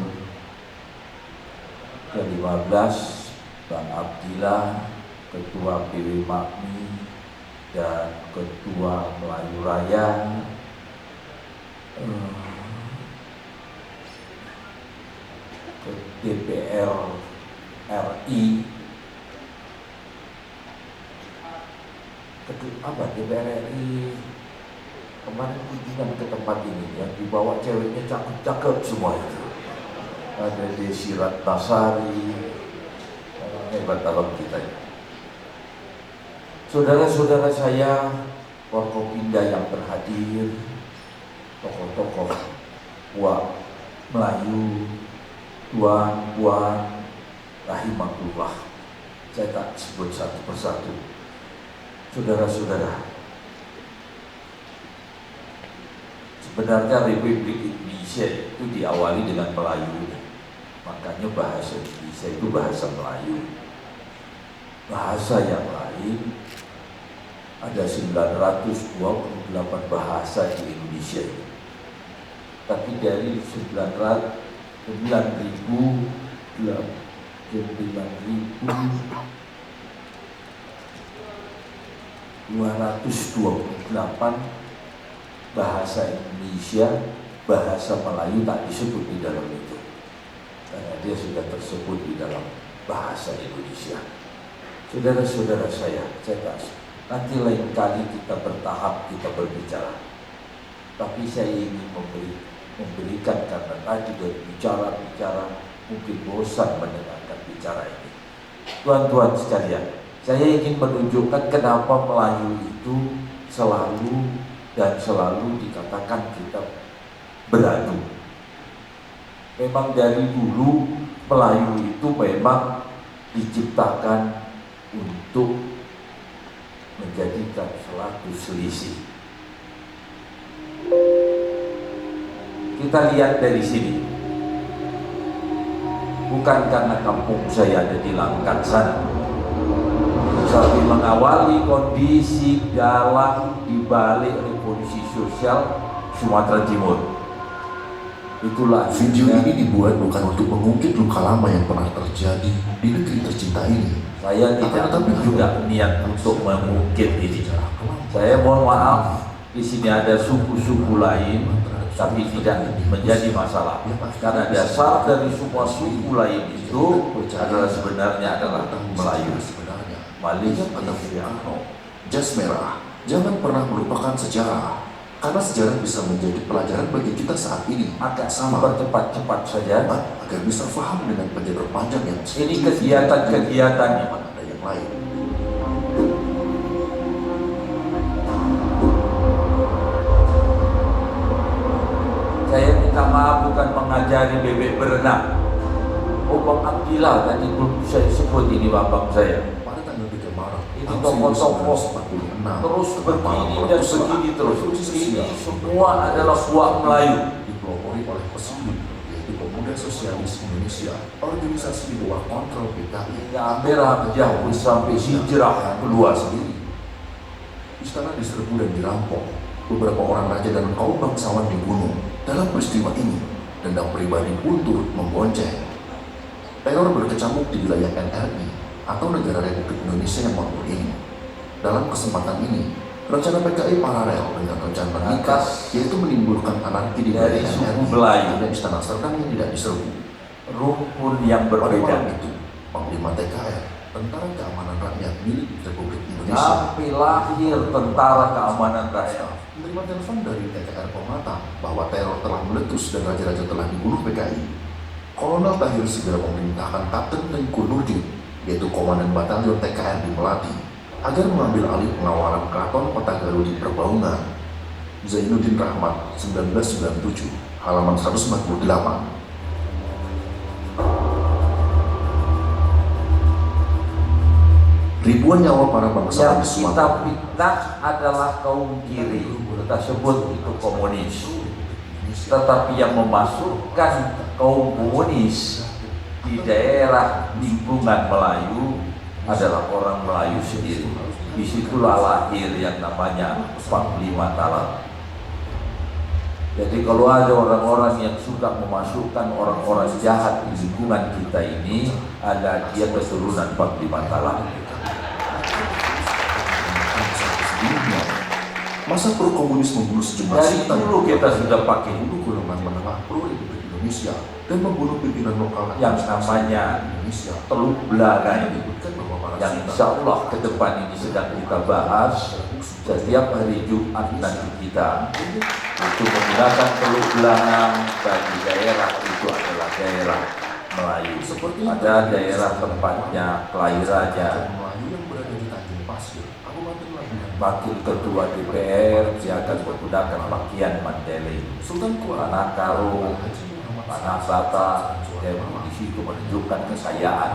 ke-15, Bang Abdillah, Ketua PW Makmi dan Ketua Melayu Raya, DPR RI, DPR RI kemarin kunjungan ke tempat ini yang dibawa ceweknya cakep-cakep semua itu. Ada Desi Ratnasari, hebat dalam kita. Saudara-saudara saya, Forkopimda yang berhadir, tokoh-tokoh Melayu, tuan-puan, rahimakumullah. Saya tak sebut satu persatu. Saudara-saudara, sebenarnya Republik Indonesia itu diawali dengan Melayu. Makanya bahasa Indonesia itu bahasa Melayu. Bahasa yang lain ada 928 bahasa di Indonesia ini. Tapi dari 9.228 bahasa Indonesia, bahasa Melayu tak disebut di dalam itu, karena dia sudah tersebut di dalam bahasa Indonesia. Saudara-saudara saya tak, nanti lain kali kita bertahap kita berbicara. Tapi saya ingin memberikan, karena tadi dari bicara mungkin bosan mendengarkan bicara ini. Tuan-tuan sekalian, saya ingin menunjukkan kenapa Melayu itu selalu dikatakan kita beradu. Memang dari dulu Melayu itu memang diciptakan untuk menjadikan suatu selisih. Kita lihat dari sini, bukan karena kampung saya ada di Langkat sana, tapi mengawali kondisi dalam dibalik revolusi sosial Sumatera Timur. Itulah video ini dibuat bukan untuk mengungkit luka lama yang pernah terjadi di negeri tercinta ini. Saya tidak juga niat untuk mengungkit ini. Saya mohon maaf, di sini ada suku-suku lain, tapi tidak menjadi masalah. Karena dasar dari semua suku lain itu adalah sebenarnya adalah Melayu. Malaysia, Jas merah, jangan pernah melupakan sejarah. Karena sejarah bisa menjadi pelajaran bagi kita saat ini. agak sama cepat-cepat saja. Agar bisa paham dengan penjara panjang yang Ini kegiatan-kegiatannya. ada yang lain. Saya minta maaf bukan mengajari bebek berenang. Bang Abdillah tadi belum saya sebut ini babang saya. Pada tanggal 3 Maret Ini tahun tokoh-tokoh 1946, terus begini dan ratusan begini terus. revolusi Ini sosial semua adalah buah Melayu. dipelopori oleh PESIMI, yaitu Pemuda Sosialis Indonesia, organisasi di bawah kontrol PKI. Merah jauh sampai hijrah keluar. sendiri. Istana diserbu dan dirampok. Beberapa orang raja dan kaum bangsawan dibunuh. Dalam peristiwa ini, dendam pribadi pun turut membonceng. Teror berkecamuk di wilayah NRI. atau negara Republik Indonesia yang makmur ini. Dalam kesempatan ini, rencana PKI paralel dengan rencana nikah, yaitu menimbulkan anarki di dari daerah suku NRI Melayu, dan Istana Serdang yang tidak diserbu. rumpun yang Pada malam berbeda. itu, Panglima TKR, Tentara Keamanan Rakyat milik Republik Indonesia, Tapi lahir Tentara Keamanan Rakyat. menerima telepon dari TKR Pematang bahwa teror telah meletus dan raja-raja telah dibunuh PKI. Kolonel Tahir segera memerintahkan Kapten Tengku Nurdin, yaitu Komandan Batalion TKR di Melati, agar mengambil alih pengawalan Keraton Petagaluh di Perbaungan. Zainuddin Rahmat, 1997, halaman 148. Ribuan nyawa para bangsawan di Yang kita Sumatera fitnah adalah kaum kiri, kita sebut itu komunis. Tetapi yang memasukkan kaum komunis di daerah lingkungan Melayu adalah orang Melayu sendiri. Disitulah lahir yang namanya Panglima Talang. Jadi kalau ada orang-orang yang suka memasukkan orang-orang jahat di lingkungan kita ini, ada dia keturunan Panglima Talang. Sebelumnya, masa pro komunis membunuh sejumlah Dari sultan dulu kita sudah pakai membunuh golongan menengah pro Republik Indonesia dan membunuh pimpinan lokal yang namanya Indonesia. Teluk Belaga ini, Menyebutkan bahwa para yang sultan insya Allah ke depan ini sedang kita bahas setiap hari Jumat nanti kita itu menggunakan Teluk Belangang bagi daerah itu adalah daerah Melayu. Ada daerah tempatnya kelahirannya Melayu yang berada di Tanjung Pasir, Kabupaten Labuhan. wakil ketua DPR, dia akan menggunakan pakaian Mandailing, Sultan Kuala Tanah Karo, Haji Muhammad Tanah Sata, dan di situ menunjukkan kekayaan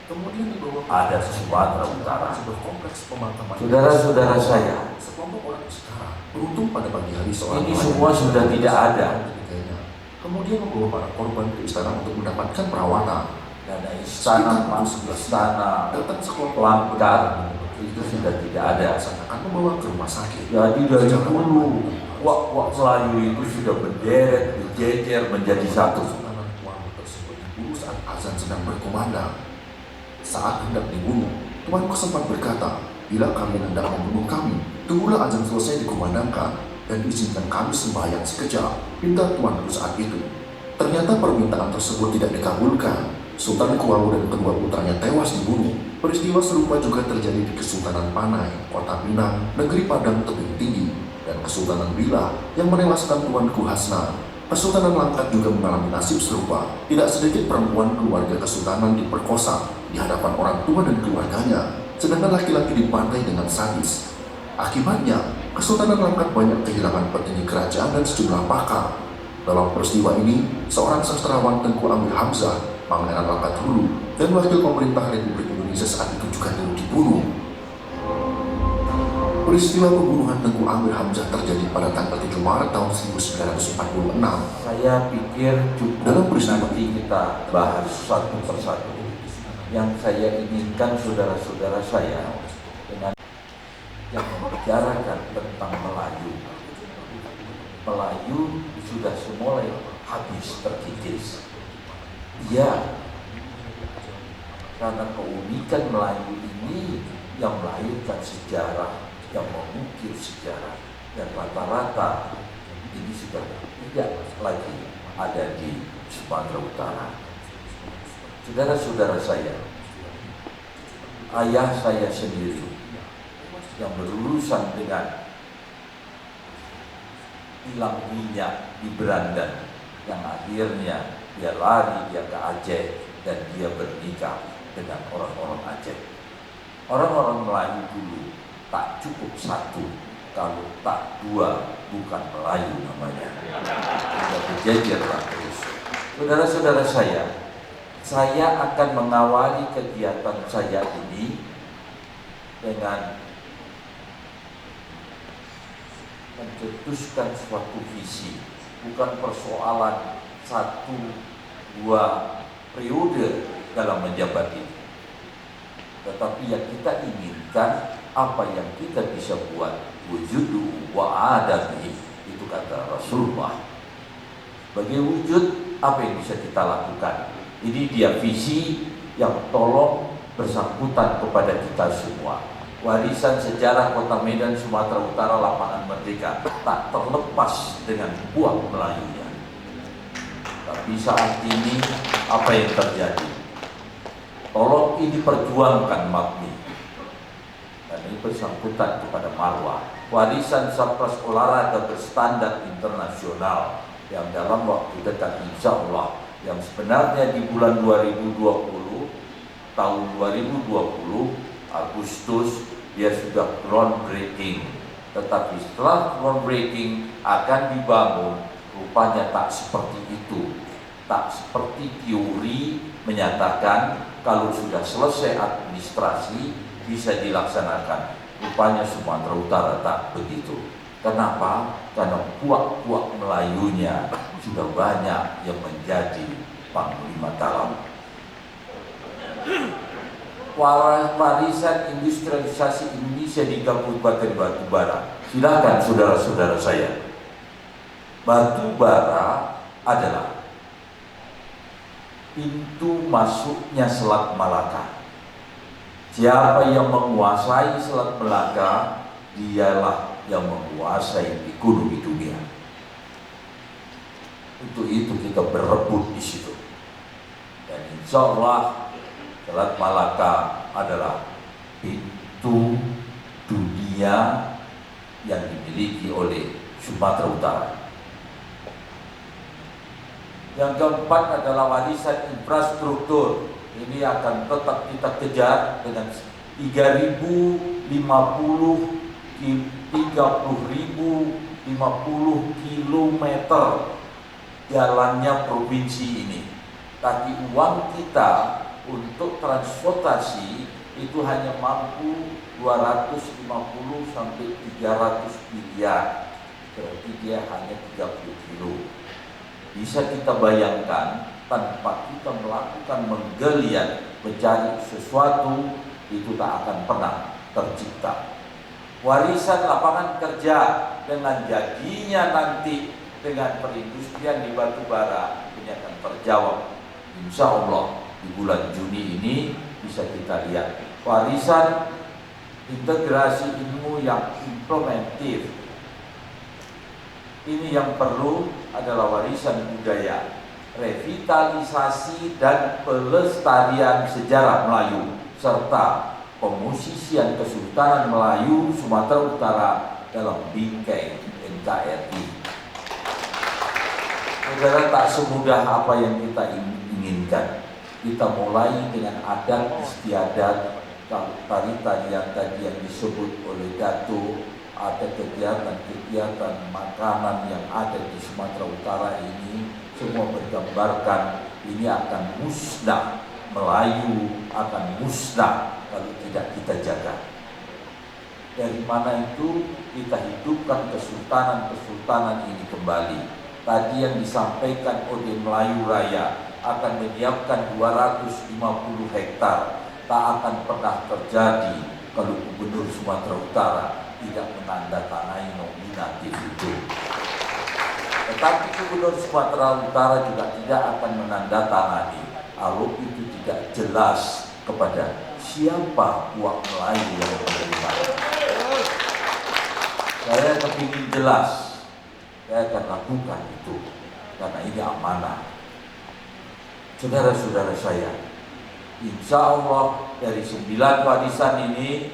kemudian dibawa ke ada Sumatera Utara. sebuah kompleks pemakaman. Saudara-saudara saya, Sekelompok orang sekarang beruntung pada pagi hari seorang ini nelayan semua sudah tidak ada. ketiganya kemudian membawa para korban ke istana untuk mendapatkan perawatan. Ada istana, istana, Datang sekelompok langgar, itu sudah tidak ada. akan membawa ke rumah sakit. Jadi dari dulu, wak-wak Melayu itu sudah berderet, berjejer menjadi satu. Kesultanan Kuala tersebut dibunuh saat azan sedang berkumandang. Saat hendak dibunuh, tuanku sempat berkata, "Bila kalian hendak membunuh kami, tunggulah azan selesai dikumandangkan dan izinkan kami sembahyang sekejap," pinta tuanku saat itu. Ternyata permintaan tersebut tidak dikabulkan. Sultan Kuala dan kedua putranya tewas dibunuh. Peristiwa serupa juga terjadi di Kesultanan Panai, Kota Pinang, Negeri Padang Tebing Tinggi, dan Kesultanan Bilah yang menewaskan tuanku Hasnan. Kesultanan Langkat juga mengalami nasib serupa. Tidak sedikit perempuan keluarga kesultanan diperkosa di hadapan orang tua dan keluarganya, sedangkan laki-laki dibantai dengan sadis. Akibatnya, Kesultanan Langkat banyak kehilangan petinggi kerajaan dan sejumlah pakar. Dalam peristiwa ini, seorang sastrawan Tengku Amir Hamzah, Pangeran Langkat Hulu, dan wakil pemerintah Republik Indonesia saat itu juga dibunuh. Peristiwa pembunuhan Tengku Amir Hamzah terjadi pada tanggal 7 Maret tahun 1946. Saya pikir cukup Dalam peristiwa nanti kita bahas satu persatu. Yang saya inginkan saudara-saudara saya dengan yang membicarakan tentang Melayu. Melayu sudah semulai habis terkikis. Ya, karena keunikan Melayu ini yang melahirkan sejarah, yang mengukir sejarah, dan rata-rata ini sudah tidak lagi ada di Sumatera Utara. Saudara-saudara saya, ayah saya sendiri yang berurusan dengan hilang minyak di Berandan, yang akhirnya dia lari, dia ke Aceh, dan dia bernikah dengan orang-orang Aceh. Orang-orang Melayu dulu tak cukup satu, kalau tak dua bukan Melayu namanya. Sudah berjejer lah terus. Saudara-saudara saya akan mengawali kegiatan saya ini dengan mencetuskan suatu visi, bukan persoalan 1-2 periode dalam menjabat ini, tetapi yang kita inginkan, apa yang kita bisa buat, wujudu wa adami, itu kata Rasulullah. Bagi wujud, apa yang bisa kita lakukan? Ini dia visi yang tolong bersangkutan kepada kita semua. Warisan sejarah Kota Medan, Sumatera Utara, Lapangan Merdeka tak terlepas dengan buah Melayunya. Tapi saat ini apa yang terjadi? Tolong ini perjuangkan MAPMI. Dan ini bersangkutan kepada marwah. Warisan Satgas Olahraga berstandar internasional yang dalam waktu dekat insya Allah, yang sebenarnya di bulan 2020, tahun 2020 Agustus dia sudah groundbreaking, tetapi setelah groundbreaking akan dibangun, rupanya tak seperti itu, tak seperti teori menyatakan kalau sudah selesai administrasi bisa dilaksanakan. Rupanya Sumatera Utara tak begitu. Kenapa? Karena puak-puak Melayunya sudah banyak yang menjadi Panglima Dalam. Warisan industrialisasi Indonesia di Kabupaten Batubara. Silakan saudara-saudara saya. Batubara adalah pintu masuknya Selat Malaka. Siapa yang menguasai Selat Malaka, dialah yang menguasai ekonomi dunia. Untuk itu kita berebut di situ. Dan insya Allah Selat Malaka adalah pintu dunia yang dimiliki oleh Sumatera Utara. Yang keempat adalah warisan infrastruktur. Ini akan tetap kita kejar dengan 3050 kilometer jalannya provinsi ini. Tapi uang kita untuk transportasi itu hanya mampu 250 sampai 300 miliar. Berarti dia hanya 30 kilo. Bisa kita bayangkan, tanpa kita melakukan menggeliat mencari sesuatu, itu tak akan pernah tercipta. Warisan lapangan kerja dengan jadinya nanti dengan perindustrian di batubara ini akan terjawab. Insya Allah di bulan Juni ini bisa kita lihat warisan integrasi ilmu yang implementatif. Ini yang perlu adalah warisan budaya, revitalisasi dan pelestarian sejarah Melayu serta pemusisian Kesultanan Melayu Sumatera Utara dalam bingkai NKRI. Saudara, tak semudah apa yang kita inginkan. Kita mulai dengan adat istiadat, tari-tarian tadi yang disebut oleh Dato', ada kegiatan-kegiatan makanan yang ada di Sumatera Utara ini, semua bergambarkan ini akan musnah, Melayu akan musnah kalau tidak kita jaga. Dari mana itu kita hidupkan kesultanan-kesultanan ini kembali. Tadi yang disampaikan oleh Melayu Raya akan menyiapkan 250 hektar. Tak akan pernah terjadi kalau Gubernur Sumatera Utara tidak menandatangani nominatif itu. Tetapi Gubernur Sumatera Utara juga tidak akan menandatangani kalau itu tidak jelas kepada siapa puak Melayu yang menerima. Saya kepingin jelas, saya akan lakukan itu karena ini amanah. Saudara-saudara saya, insya Allah dari 9 warisan ini,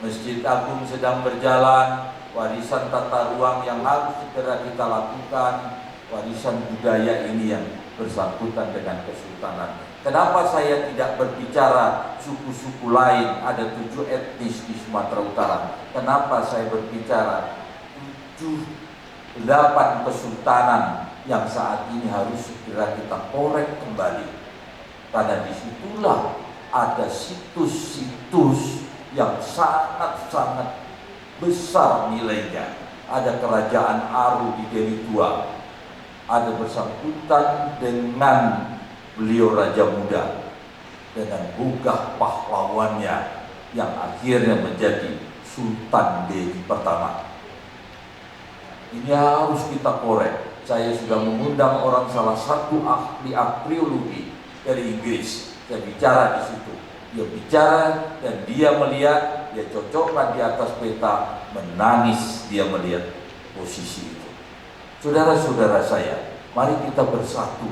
Masjid Agung sedang berjalan, warisan tata ruang yang harus segera kita lakukan, warisan budaya ini yang bersangkutan dengan kesultanan. Kenapa saya tidak berbicara suku-suku lain? Ada 7 etnis di Sumatera Utara. Kenapa saya berbicara 7-8 kesultanan yang saat ini harus segera kita korek kembali? Karena disitulah ada situs-situs yang sangat-sangat besar nilainya. Ada kerajaan Aru di Deli Tua, ada bersangkutan dengan beliau Raja Muda, dengan gugah pahlawannya yang akhirnya menjadi Sultan Deli pertama. Ini harus kita korek. Saya sudah mengundang salah satu ahli arkeologi dari Inggris. Saya bicara di situ. Dia bicara dan dia melihat, dia cocokkan di atas peta, menangis dia melihat posisi itu. Saudara-saudara saya, mari kita bersatu.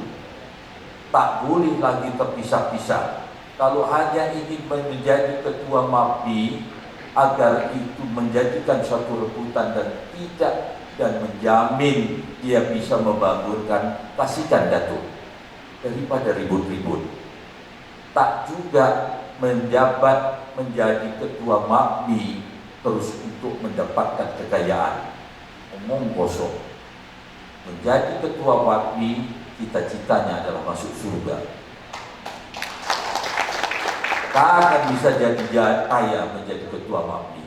Tak boleh lagi terpisah-pisah. Kalau hanya ingin menjadi ketua MAPI agar itu menjadikan suatu rebutan dan tidak dan menjamin dia bisa membangunkan, kasihkan Datuk daripada ribut-ribut. Tak juga menjabat menjadi ketua MAPI terus untuk mendapatkan kekayaan. Omong kosong. Menjadi ketua MAPI, cita-citanya adalah masuk surga. Tak akan bisa jadi kaya menjadi ketua MAPI.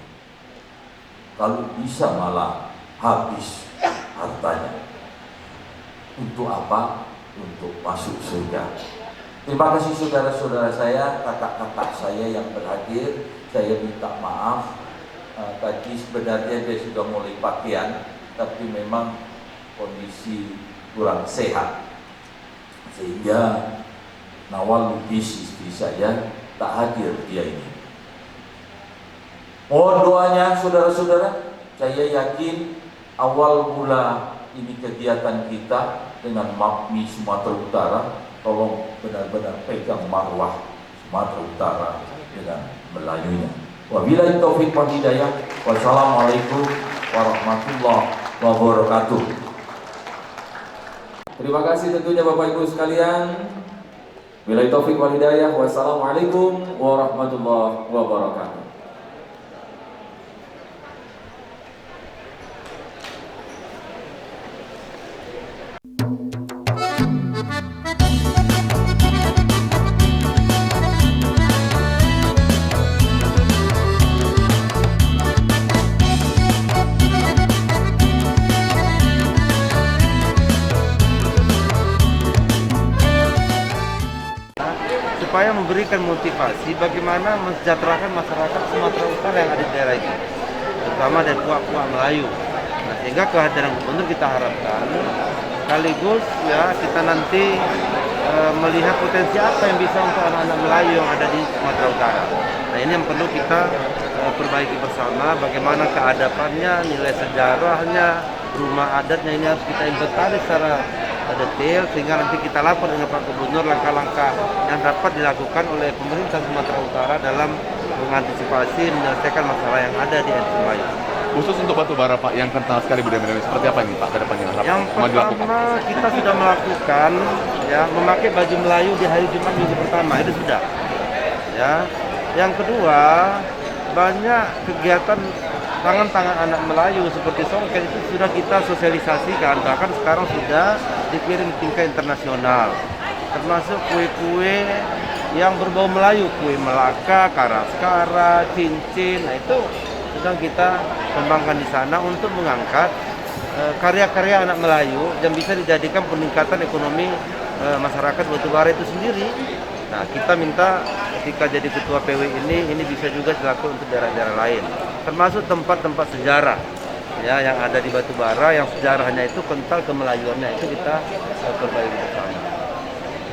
Kalau bisa malah habis hartanya. Untuk apa? Untuk masuk surga. Terima kasih saudara-saudara saya, kakak-kakak saya yang berhadir. Saya minta maaf. Tadi sebenarnya dia sudah mulai pakaian, tapi memang kondisi kurang sehat. Sehingga Nawal Lubis istri saya tak hadir dia ini. Mohon doanya saudara-saudara. Saya yakin awal mula ini kegiatan kita dengan MAPMI Sumatera Utara, tolong benar-benar pegang marwah Sumatera Utara dengan Melayunya. Wabillahi taufiq wal hidayah. Wassalamualaikum warahmatullahi wabarakatuh. Terima kasih tentunya Bapak Ibu sekalian. Wabillahi taufiq wal hidayah. Wassalamualaikum warahmatullahi wabarakatuh. Supaya memberikan motivasi bagaimana mensejahterakan masyarakat Sumatera Utara yang ada di daerah itu, terutama dari puak-puak Melayu. Nah, sehingga kehadiran gubernur kita harapkan sekaligus ya kita nanti melihat potensi apa yang bisa untuk anak-anak Melayu yang ada di Sumatera Utara. Nah, ini yang perlu kita perbaiki bersama, bagaimana keadapannya, nilai sejarahnya, rumah adatnya ini harus kita inventaris secara detail sehingga nanti kita lapor dengan Pak Gubernur langkah-langkah yang dapat dilakukan oleh pemerintah Sumatera Utara dalam mengantisipasi menyelesaikan masalah yang ada di etnis Melayu. Khusus untuk batubara Pak yang kental sekali budaya Melayu, seperti apa ini Pak ke depannya? Yang pertama kita sudah melakukan ya memakai baju Melayu di hari Jumat minggu pertama, itu sudah. Ya. Yang kedua, banyak kegiatan tangan-tangan anak Melayu seperti songket itu sudah kita sosialisasikan, bahkan sekarang sudah dikirim tingkat internasional, termasuk kue-kue yang berbau Melayu, kue Melaka, Karaskara, cincin. Nah, itu sedang kita kembangkan di sana untuk mengangkat karya-karya anak Melayu yang bisa dijadikan peningkatan ekonomi masyarakat batubara itu sendiri. Nah, kita minta ketika jadi ketua PW ini bisa juga dilakukan untuk daerah-daerah lain, termasuk tempat-tempat sejarah ya yang ada di batubara yang sejarahnya itu kental kemelayuannya, itu kita perbaiki bersama.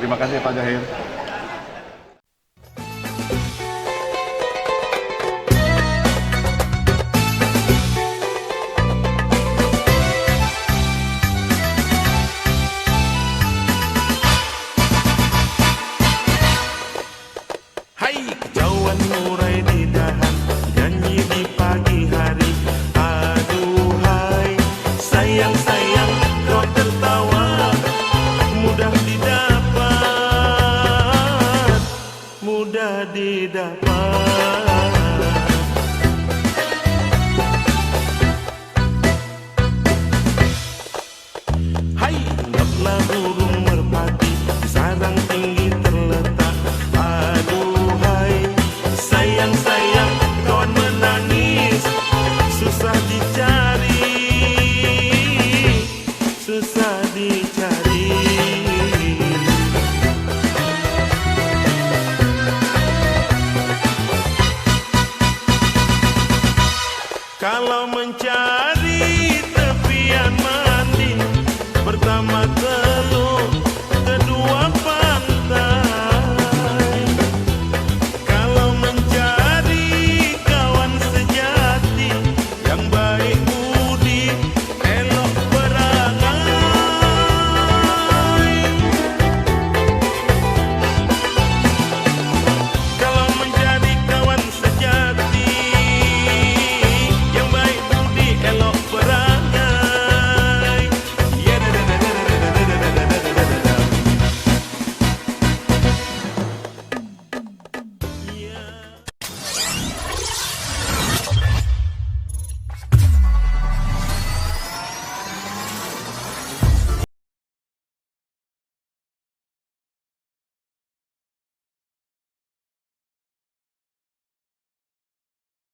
Terima kasih Pak Zahir. Didapat